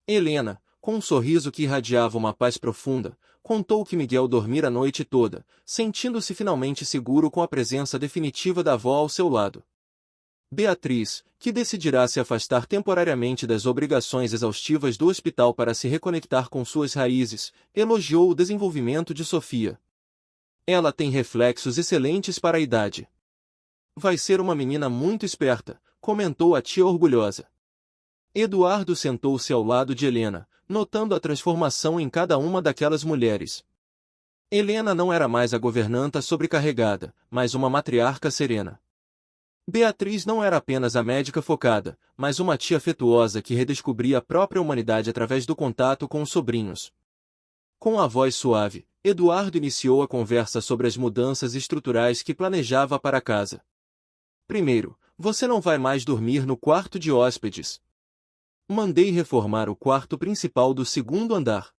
Helena, com um sorriso que irradiava uma paz profunda, contou que Miguel dormira a noite toda, sentindo-se finalmente seguro com a presença definitiva da avó ao seu lado. Beatriz, que decidirá se afastar temporariamente das obrigações exaustivas do hospital para se reconectar com suas raízes, elogiou o desenvolvimento de Sofia. Ela tem reflexos excelentes para a idade. Vai ser uma menina muito esperta, comentou a tia orgulhosa. Eduardo sentou-se ao lado de Helena, notando a transformação em cada uma daquelas mulheres. Helena não era mais a governanta sobrecarregada, mas uma matriarca serena. Beatriz não era apenas a médica focada, mas uma tia afetuosa que redescobria a própria humanidade através do contato com os sobrinhos. Com a voz suave, Eduardo iniciou a conversa sobre as mudanças estruturais que planejava para a casa. Primeiro, você não vai mais dormir no quarto de hóspedes. Mandei reformar o quarto principal do 2º andar.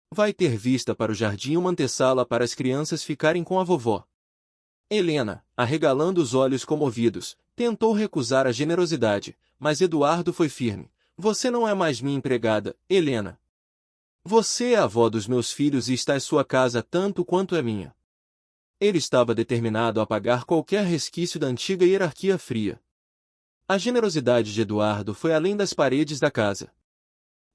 Vai ter vista para o jardim e uma antessala para as crianças ficarem com a vovó. Helena, arregalando os olhos comovidos, tentou recusar a generosidade, mas Eduardo foi firme. Você não é mais minha empregada, Helena. Você é a avó dos meus filhos e está em sua casa tanto quanto é minha. Ele estava determinado a apagar qualquer resquício da antiga hierarquia fria. A generosidade de Eduardo foi além das paredes da casa.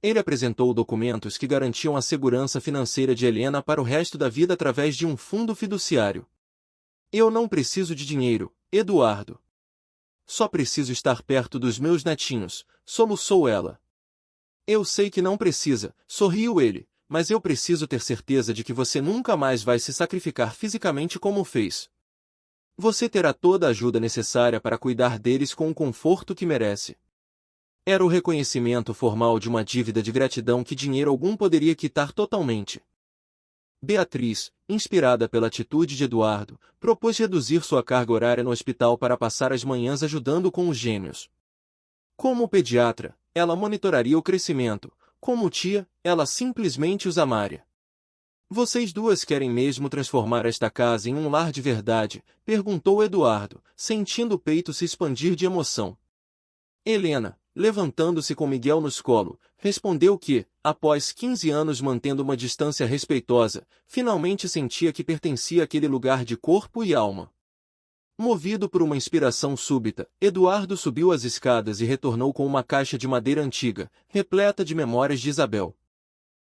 Ele apresentou documentos que garantiam a segurança financeira de Helena para o resto da vida através de um fundo fiduciário. Eu não preciso de dinheiro, Eduardo. Só preciso estar perto dos meus netinhos, soluçou ela. Eu sei que não precisa, sorriu ele, mas eu preciso ter certeza de que você nunca mais vai se sacrificar fisicamente como fez. Você terá toda a ajuda necessária para cuidar deles com o conforto que merece. Era o reconhecimento formal de uma dívida de gratidão que dinheiro algum poderia quitar totalmente. Beatriz, inspirada pela atitude de Eduardo, propôs reduzir sua carga horária no hospital para passar as manhãs ajudando com os gêmeos. Como pediatra, ela monitoraria o crescimento. Como tia, ela simplesmente os amaria. Vocês duas querem mesmo transformar esta casa em um lar de verdade? Perguntou Eduardo, sentindo o peito se expandir de emoção. Helena, levantando-se com Miguel nos colo, respondeu que, após 15 anos mantendo uma distância respeitosa, finalmente sentia que pertencia àquele lugar de corpo e alma. Movido por uma inspiração súbita, Eduardo subiu as escadas e retornou com uma caixa de madeira antiga, repleta de memórias de Isabel.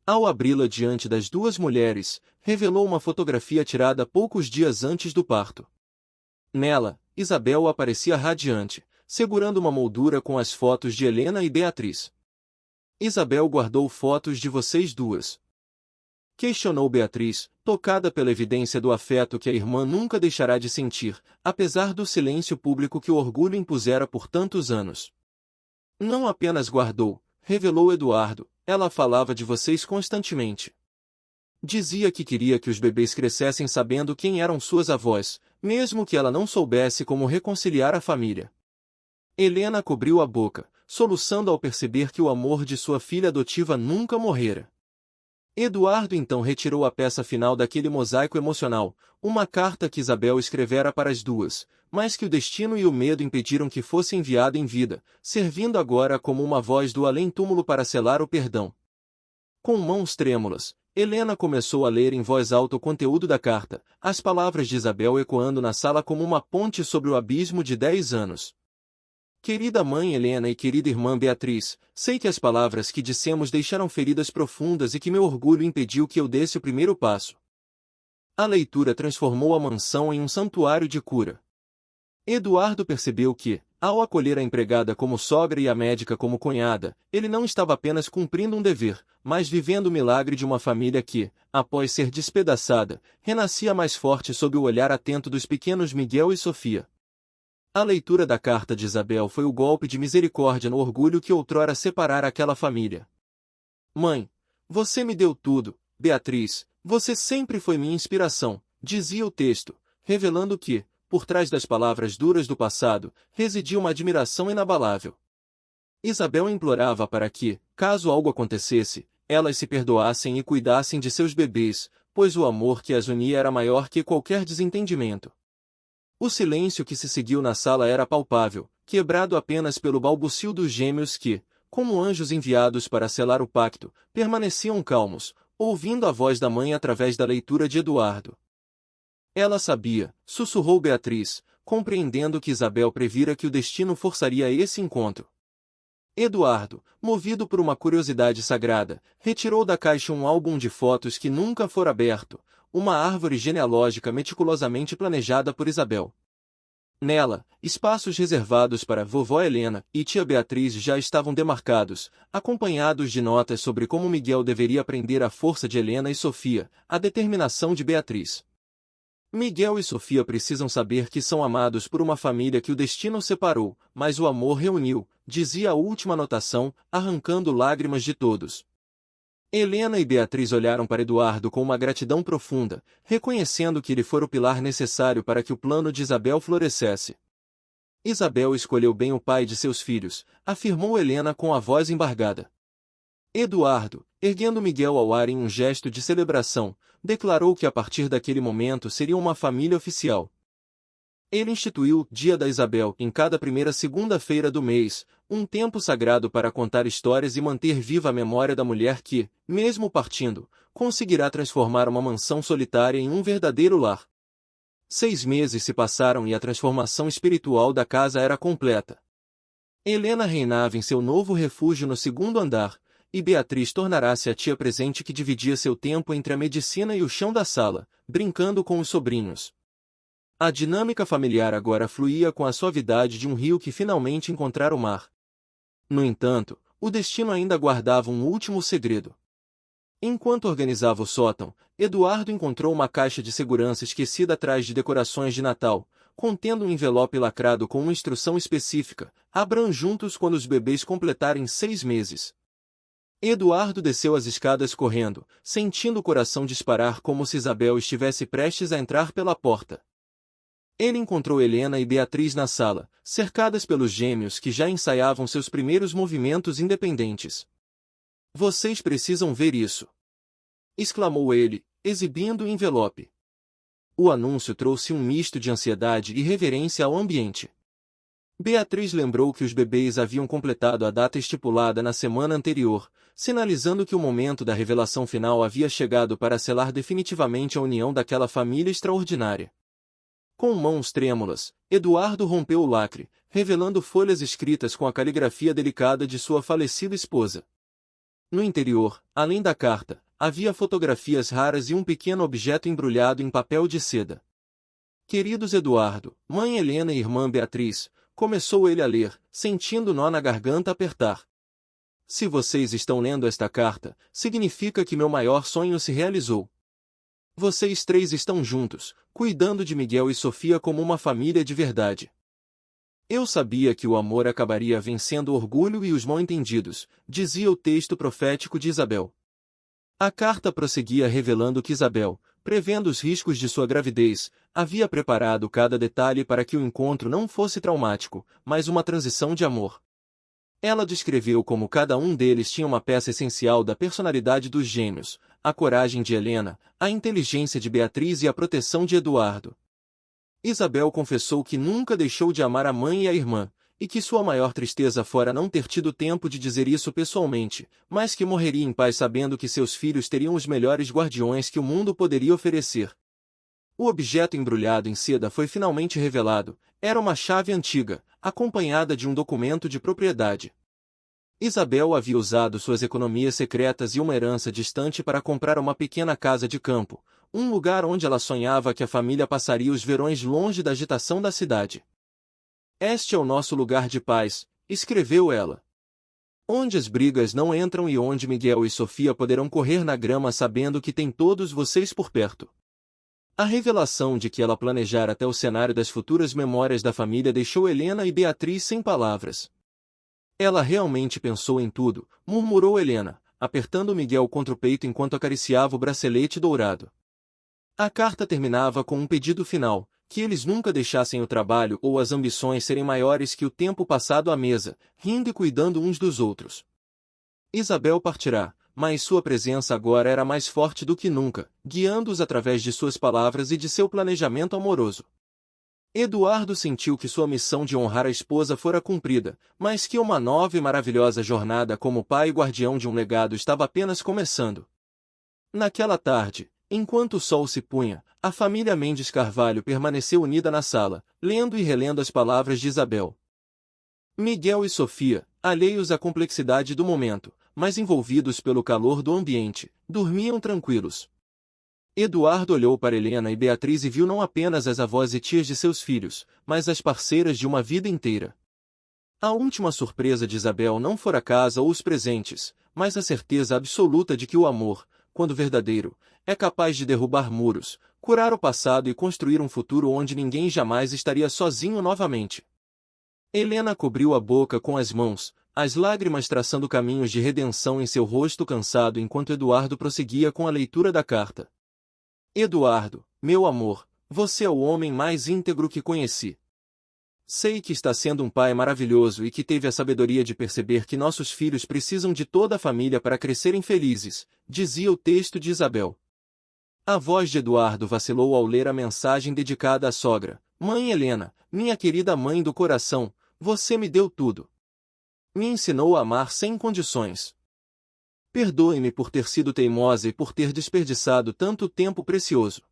Ao abri-la diante das duas mulheres, revelou uma fotografia tirada poucos dias antes do parto. Nela, Isabel aparecia radiante, segurando uma moldura com as fotos de Helena e Beatriz. Isabel guardou fotos de vocês duas? Questionou Beatriz, tocada pela evidência do afeto que a irmã nunca deixará de sentir, apesar do silêncio público que o orgulho impusera por tantos anos. Não apenas guardou, revelou Eduardo, ela falava de vocês constantemente. Dizia que queria que os bebês crescessem sabendo quem eram suas avós, mesmo que ela não soubesse como reconciliar a família. Helena cobriu a boca, soluçando ao perceber que o amor de sua filha adotiva nunca morrera. Eduardo então retirou a peça final daquele mosaico emocional, uma carta que Isabel escrevera para as duas, mas que o destino e o medo impediram que fosse enviada em vida, servindo agora como uma voz do além-túmulo para selar o perdão. Com mãos trêmulas, Helena começou a ler em voz alta o conteúdo da carta, as palavras de Isabel ecoando na sala como uma ponte sobre o abismo de 10 anos. Querida mãe Helena e querida irmã Beatriz, sei que as palavras que dissemos deixaram feridas profundas e que meu orgulho impediu que eu desse o primeiro passo. A leitura transformou a mansão em um santuário de cura. Eduardo percebeu que, ao acolher a empregada como sogra e a médica como cunhada, ele não estava apenas cumprindo um dever, mas vivendo o milagre de uma família que, após ser despedaçada, renascia mais forte sob o olhar atento dos pequenos Miguel e Sofia. A leitura da carta de Isabel foi o golpe de misericórdia no orgulho que outrora separara aquela família. Mãe, você me deu tudo, Beatriz, você sempre foi minha inspiração, dizia o texto, revelando que, por trás das palavras duras do passado, residia uma admiração inabalável. Isabel implorava para que, caso algo acontecesse, elas se perdoassem e cuidassem de seus bebês, pois o amor que as unia era maior que qualquer desentendimento. O silêncio que se seguiu na sala era palpável, quebrado apenas pelo balbucio dos gêmeos que, como anjos enviados para selar o pacto, permaneciam calmos, ouvindo a voz da mãe através da leitura de Eduardo. Ela sabia, sussurrou Beatriz, compreendendo que Isabel previra que o destino forçaria esse encontro. Eduardo, movido por uma curiosidade sagrada, retirou da caixa um álbum de fotos que nunca fora aberto, uma árvore genealógica meticulosamente planejada por Isabel. Nela, espaços reservados para vovó Helena e tia Beatriz já estavam demarcados, acompanhados de notas sobre como Miguel deveria aprender a força de Helena e Sofia, a determinação de Beatriz. Miguel e Sofia precisam saber que são amados por uma família que o destino separou, mas o amor reuniu, dizia a última anotação, arrancando lágrimas de todos. Helena e Beatriz olharam para Eduardo com uma gratidão profunda, reconhecendo que ele fora o pilar necessário para que o plano de Isabel florescesse. Isabel escolheu bem o pai de seus filhos, afirmou Helena com a voz embargada. Eduardo, erguendo Miguel ao ar em um gesto de celebração, declarou que a partir daquele momento seriam uma família oficial. Ele instituiu o Dia da Isabel em cada primeira segunda-feira do mês, um tempo sagrado para contar histórias e manter viva a memória da mulher que, mesmo partindo, conseguirá transformar uma mansão solitária em um verdadeiro lar. 6 meses se passaram e a transformação espiritual da casa era completa. Helena reinava em seu novo refúgio no segundo andar, e Beatriz tornará-se a tia presente que dividia seu tempo entre a medicina e o chão da sala, brincando com os sobrinhos. A dinâmica familiar agora fluía com a suavidade de um rio que finalmente encontrara o mar. No entanto, o destino ainda guardava um último segredo. Enquanto organizava o sótão, Eduardo encontrou uma caixa de segurança esquecida atrás de decorações de Natal, contendo um envelope lacrado com uma instrução específica: abram juntos quando os bebês completarem 6 meses. Eduardo desceu as escadas correndo, sentindo o coração disparar como se Isabel estivesse prestes a entrar pela porta. Ele encontrou Helena e Beatriz na sala, cercadas pelos gêmeos que já ensaiavam seus primeiros movimentos independentes. "Vocês precisam ver isso!" exclamou ele, exibindo o envelope. O anúncio trouxe um misto de ansiedade e reverência ao ambiente. Beatriz lembrou que os bebês haviam completado a data estipulada na semana anterior, sinalizando que o momento da revelação final havia chegado para selar definitivamente a união daquela família extraordinária. Com mãos trêmulas, Eduardo rompeu o lacre, revelando folhas escritas com a caligrafia delicada de sua falecida esposa. No interior, além da carta, havia fotografias raras e um pequeno objeto embrulhado em papel de seda. "Queridos Eduardo, mãe Helena e irmã Beatriz", começou ele a ler, sentindo o nó na garganta apertar. "Se vocês estão lendo esta carta, significa que meu maior sonho se realizou. Vocês 3 estão juntos, cuidando de Miguel e Sofia como uma família de verdade. Eu sabia que o amor acabaria vencendo o orgulho e os mal-entendidos", dizia o texto profético de Isabel. A carta prosseguia revelando que Isabel, prevendo os riscos de sua gravidez, havia preparado cada detalhe para que o encontro não fosse traumático, mas uma transição de amor. Ela descreveu como cada um deles tinha uma peça essencial da personalidade dos gêmeos: a coragem de Helena, a inteligência de Beatriz e a proteção de Eduardo. Isabel confessou que nunca deixou de amar a mãe e a irmã, e que sua maior tristeza fora não ter tido tempo de dizer isso pessoalmente, mas que morreria em paz sabendo que seus filhos teriam os melhores guardiões que o mundo poderia oferecer. O objeto embrulhado em seda foi finalmente revelado. Era uma chave antiga, acompanhada de um documento de propriedade. Isabel havia usado suas economias secretas e uma herança distante para comprar uma pequena casa de campo, um lugar onde ela sonhava que a família passaria os verões longe da agitação da cidade. "Este é o nosso lugar de paz", escreveu ela. "Onde as brigas não entram e onde Miguel e Sofia poderão correr na grama sabendo que tem todos vocês por perto." A revelação de que ela planejara até o cenário das futuras memórias da família deixou Helena e Beatriz sem palavras. "Ela realmente pensou em tudo", murmurou Helena, apertando Miguel contra o peito enquanto acariciava o bracelete dourado. A carta terminava com um pedido final: que eles nunca deixassem o trabalho ou as ambições serem maiores que o tempo passado à mesa, rindo e cuidando uns dos outros. Isabel partirá, mas sua presença agora era mais forte do que nunca, guiando-os através de suas palavras e de seu planejamento amoroso. Eduardo sentiu que sua missão de honrar a esposa fora cumprida, mas que uma nova e maravilhosa jornada como pai e guardião de um legado estava apenas começando. Naquela tarde, enquanto o sol se punha, a família Mendes Carvalho permaneceu unida na sala, lendo e relendo as palavras de Isabel. Miguel e Sofia, alheios à complexidade do momento, mas envolvidos pelo calor do ambiente, dormiam tranquilos. Eduardo olhou para Helena e Beatriz e viu não apenas as avós e tias de seus filhos, mas as parceiras de uma vida inteira. A última surpresa de Isabel não fora a casa ou os presentes, mas a certeza absoluta de que o amor, quando verdadeiro, é capaz de derrubar muros, curar o passado e construir um futuro onde ninguém jamais estaria sozinho novamente. Helena cobriu a boca com as mãos, as lágrimas traçando caminhos de redenção em seu rosto cansado enquanto Eduardo prosseguia com a leitura da carta. "Eduardo, meu amor, você é o homem mais íntegro que conheci. Sei que está sendo um pai maravilhoso e que teve a sabedoria de perceber que nossos filhos precisam de toda a família para crescerem felizes", dizia o texto de Isabel. A voz de Eduardo vacilou ao ler a mensagem dedicada à sogra. "Mãe Helena, minha querida mãe do coração, você me deu tudo. Me ensinou a amar sem condições. Perdoe-me por ter sido teimosa e por ter desperdiçado tanto tempo precioso."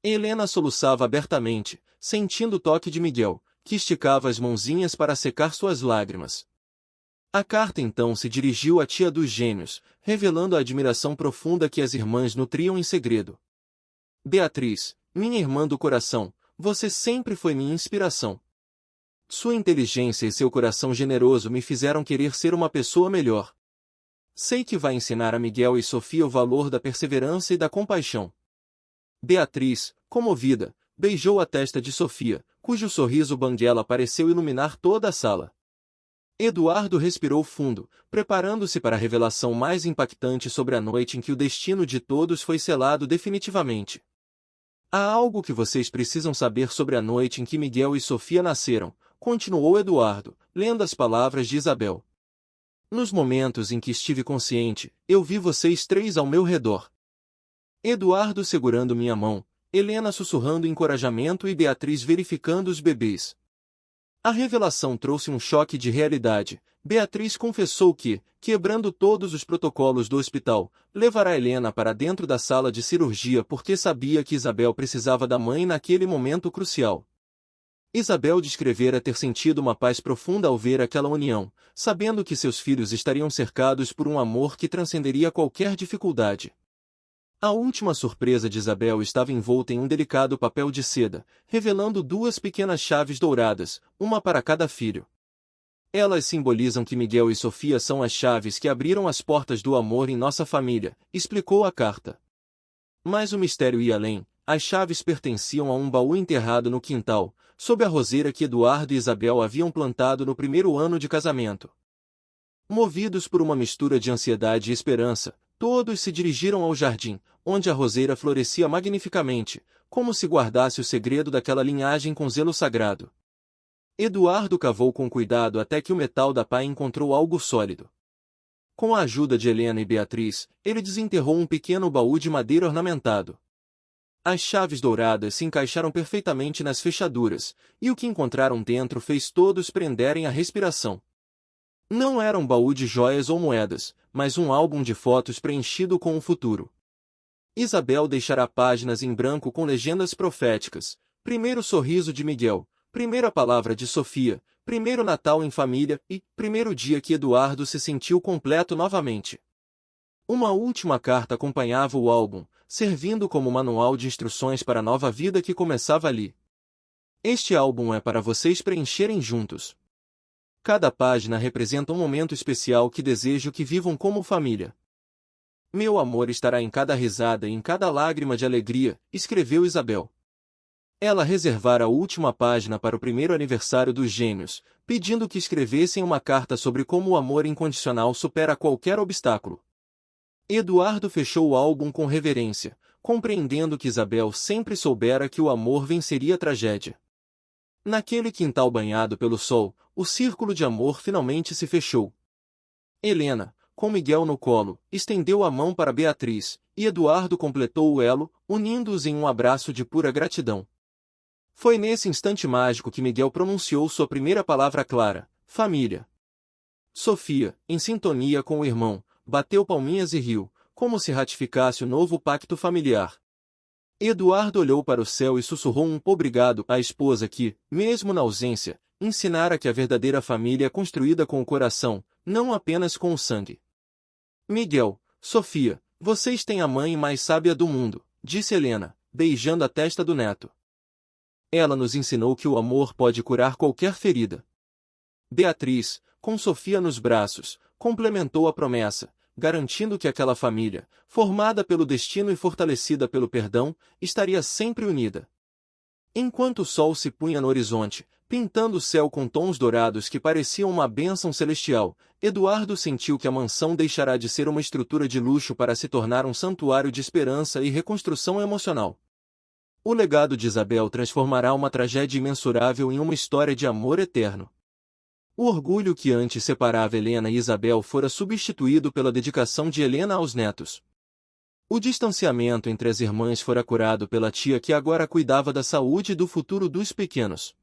Helena soluçava abertamente, sentindo o toque de Miguel, que esticava as mãozinhas para secar suas lágrimas. A carta então se dirigiu à tia dos gêmeos, revelando a admiração profunda que as irmãs nutriam em segredo. "Beatriz, minha irmã do coração, você sempre foi minha inspiração. Sua inteligência e seu coração generoso me fizeram querer ser uma pessoa melhor. Sei que vai ensinar a Miguel e Sofia o valor da perseverança e da compaixão. Beatriz, comovida, beijou a testa de Sofia, cujo sorriso banguela pareceu iluminar toda a sala. Eduardo respirou fundo, preparando-se para a revelação mais impactante sobre a noite em que o destino de todos foi selado definitivamente. Há algo que vocês precisam saber sobre a noite em que Miguel e Sofia nasceram, continuou Eduardo, lendo as palavras de Isabel. Nos momentos em que estive consciente, eu vi vocês três ao meu redor. Eduardo segurando minha mão, Helena sussurrando encorajamento e Beatriz verificando os bebês. A revelação trouxe um choque de realidade. Beatriz confessou que, quebrando todos os protocolos do hospital, levará Helena para dentro da sala de cirurgia porque sabia que Isabel precisava da mãe naquele momento crucial. Isabel descrevera ter sentido uma paz profunda ao ver aquela união, sabendo que seus filhos estariam cercados por um amor que transcenderia qualquer dificuldade. A última surpresa de Isabel estava envolta em um delicado papel de seda, revelando duas pequenas chaves douradas, uma para cada filho. Elas simbolizam que Miguel e Sofia são as chaves que abriram as portas do amor em nossa família, explicou a carta. Mas o mistério ia além. As chaves pertenciam a um baú enterrado no quintal, sob a roseira que Eduardo e Isabel haviam plantado no primeiro ano de casamento. Movidos por uma mistura de ansiedade e esperança, todos se dirigiram ao jardim, onde a roseira florescia magnificamente, como se guardasse o segredo daquela linhagem com zelo sagrado. Eduardo cavou com cuidado até que o metal da pá encontrou algo sólido. Com a ajuda de Helena e Beatriz, ele desenterrou um pequeno baú de madeira ornamentado. As chaves douradas se encaixaram perfeitamente nas fechaduras, e o que encontraram dentro fez todos prenderem a respiração. Não era um baú de joias ou moedas, mas um álbum de fotos preenchido com o futuro. Isabel deixará páginas em branco com legendas proféticas: primeiro sorriso de Miguel, primeira palavra de Sofia, primeiro Natal em família e primeiro dia que Eduardo se sentiu completo novamente. Uma última carta acompanhava o álbum, servindo como manual de instruções para a nova vida que começava ali. Este álbum é para vocês preencherem juntos. Cada página representa um momento especial que desejo que vivam como família. Meu amor estará em cada risada e em cada lágrima de alegria, escreveu Isabel. Ela reservara a última página para o primeiro aniversário dos gêmeos, pedindo que escrevessem uma carta sobre como o amor incondicional supera qualquer obstáculo. Eduardo fechou o álbum com reverência, compreendendo que Isabel sempre soubera que o amor venceria a tragédia. Naquele quintal banhado pelo sol, o círculo de amor finalmente se fechou. Helena, com Miguel no colo, estendeu a mão para Beatriz, e Eduardo completou o elo, unindo-os em um abraço de pura gratidão. Foi nesse instante mágico que Miguel pronunciou sua primeira palavra clara: família. Sofia, em sintonia com o irmão, bateu palminhas e riu, como se ratificasse o novo pacto familiar. Eduardo olhou para o céu e sussurrou um obrigado à esposa que, mesmo na ausência, ensinara que a verdadeira família é construída com o coração, não apenas com o sangue. Miguel, Sofia, vocês têm a mãe mais sábia do mundo, disse Helena, beijando a testa do neto. Ela nos ensinou que o amor pode curar qualquer ferida. Beatriz, com Sofia nos braços, complementou a promessa, garantindo que aquela família, formada pelo destino e fortalecida pelo perdão, estaria sempre unida. Enquanto o sol se punha no horizonte, pintando o céu com tons dourados que pareciam uma bênção celestial, Eduardo sentiu que a mansão deixará de ser uma estrutura de luxo para se tornar um santuário de esperança e reconstrução emocional. O legado de Isabel transformará uma tragédia imensurável em uma história de amor eterno. O orgulho que antes separava Helena e Isabel fora substituído pela dedicação de Helena aos netos. O distanciamento entre as irmãs fora curado pela tia que agora cuidava da saúde e do futuro dos pequenos.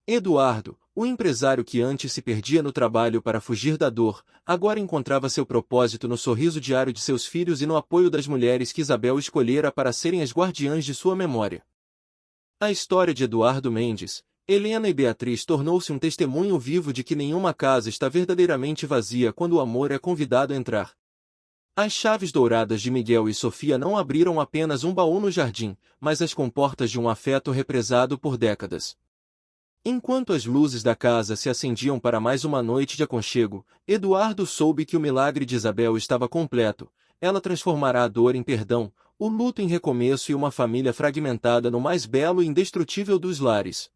Eduardo, o empresário que antes se perdia no trabalho para fugir da dor, agora encontrava seu propósito no sorriso diário de seus filhos e no apoio das mulheres que Isabel escolhera para serem as guardiãs de sua memória. A história de Eduardo Mendes, Helena e Beatriz tornou-se um testemunho vivo de que nenhuma casa está verdadeiramente vazia quando o amor é convidado a entrar. As chaves douradas de Miguel e Sofia não abriram apenas um baú no jardim, mas as comportas de um afeto represado por décadas. Enquanto as luzes da casa se acendiam para mais uma noite de aconchego, Eduardo soube que o milagre de Isabel estava completo. Ela transformará a dor em perdão, o luto em recomeço e uma família fragmentada no mais belo e indestrutível dos lares.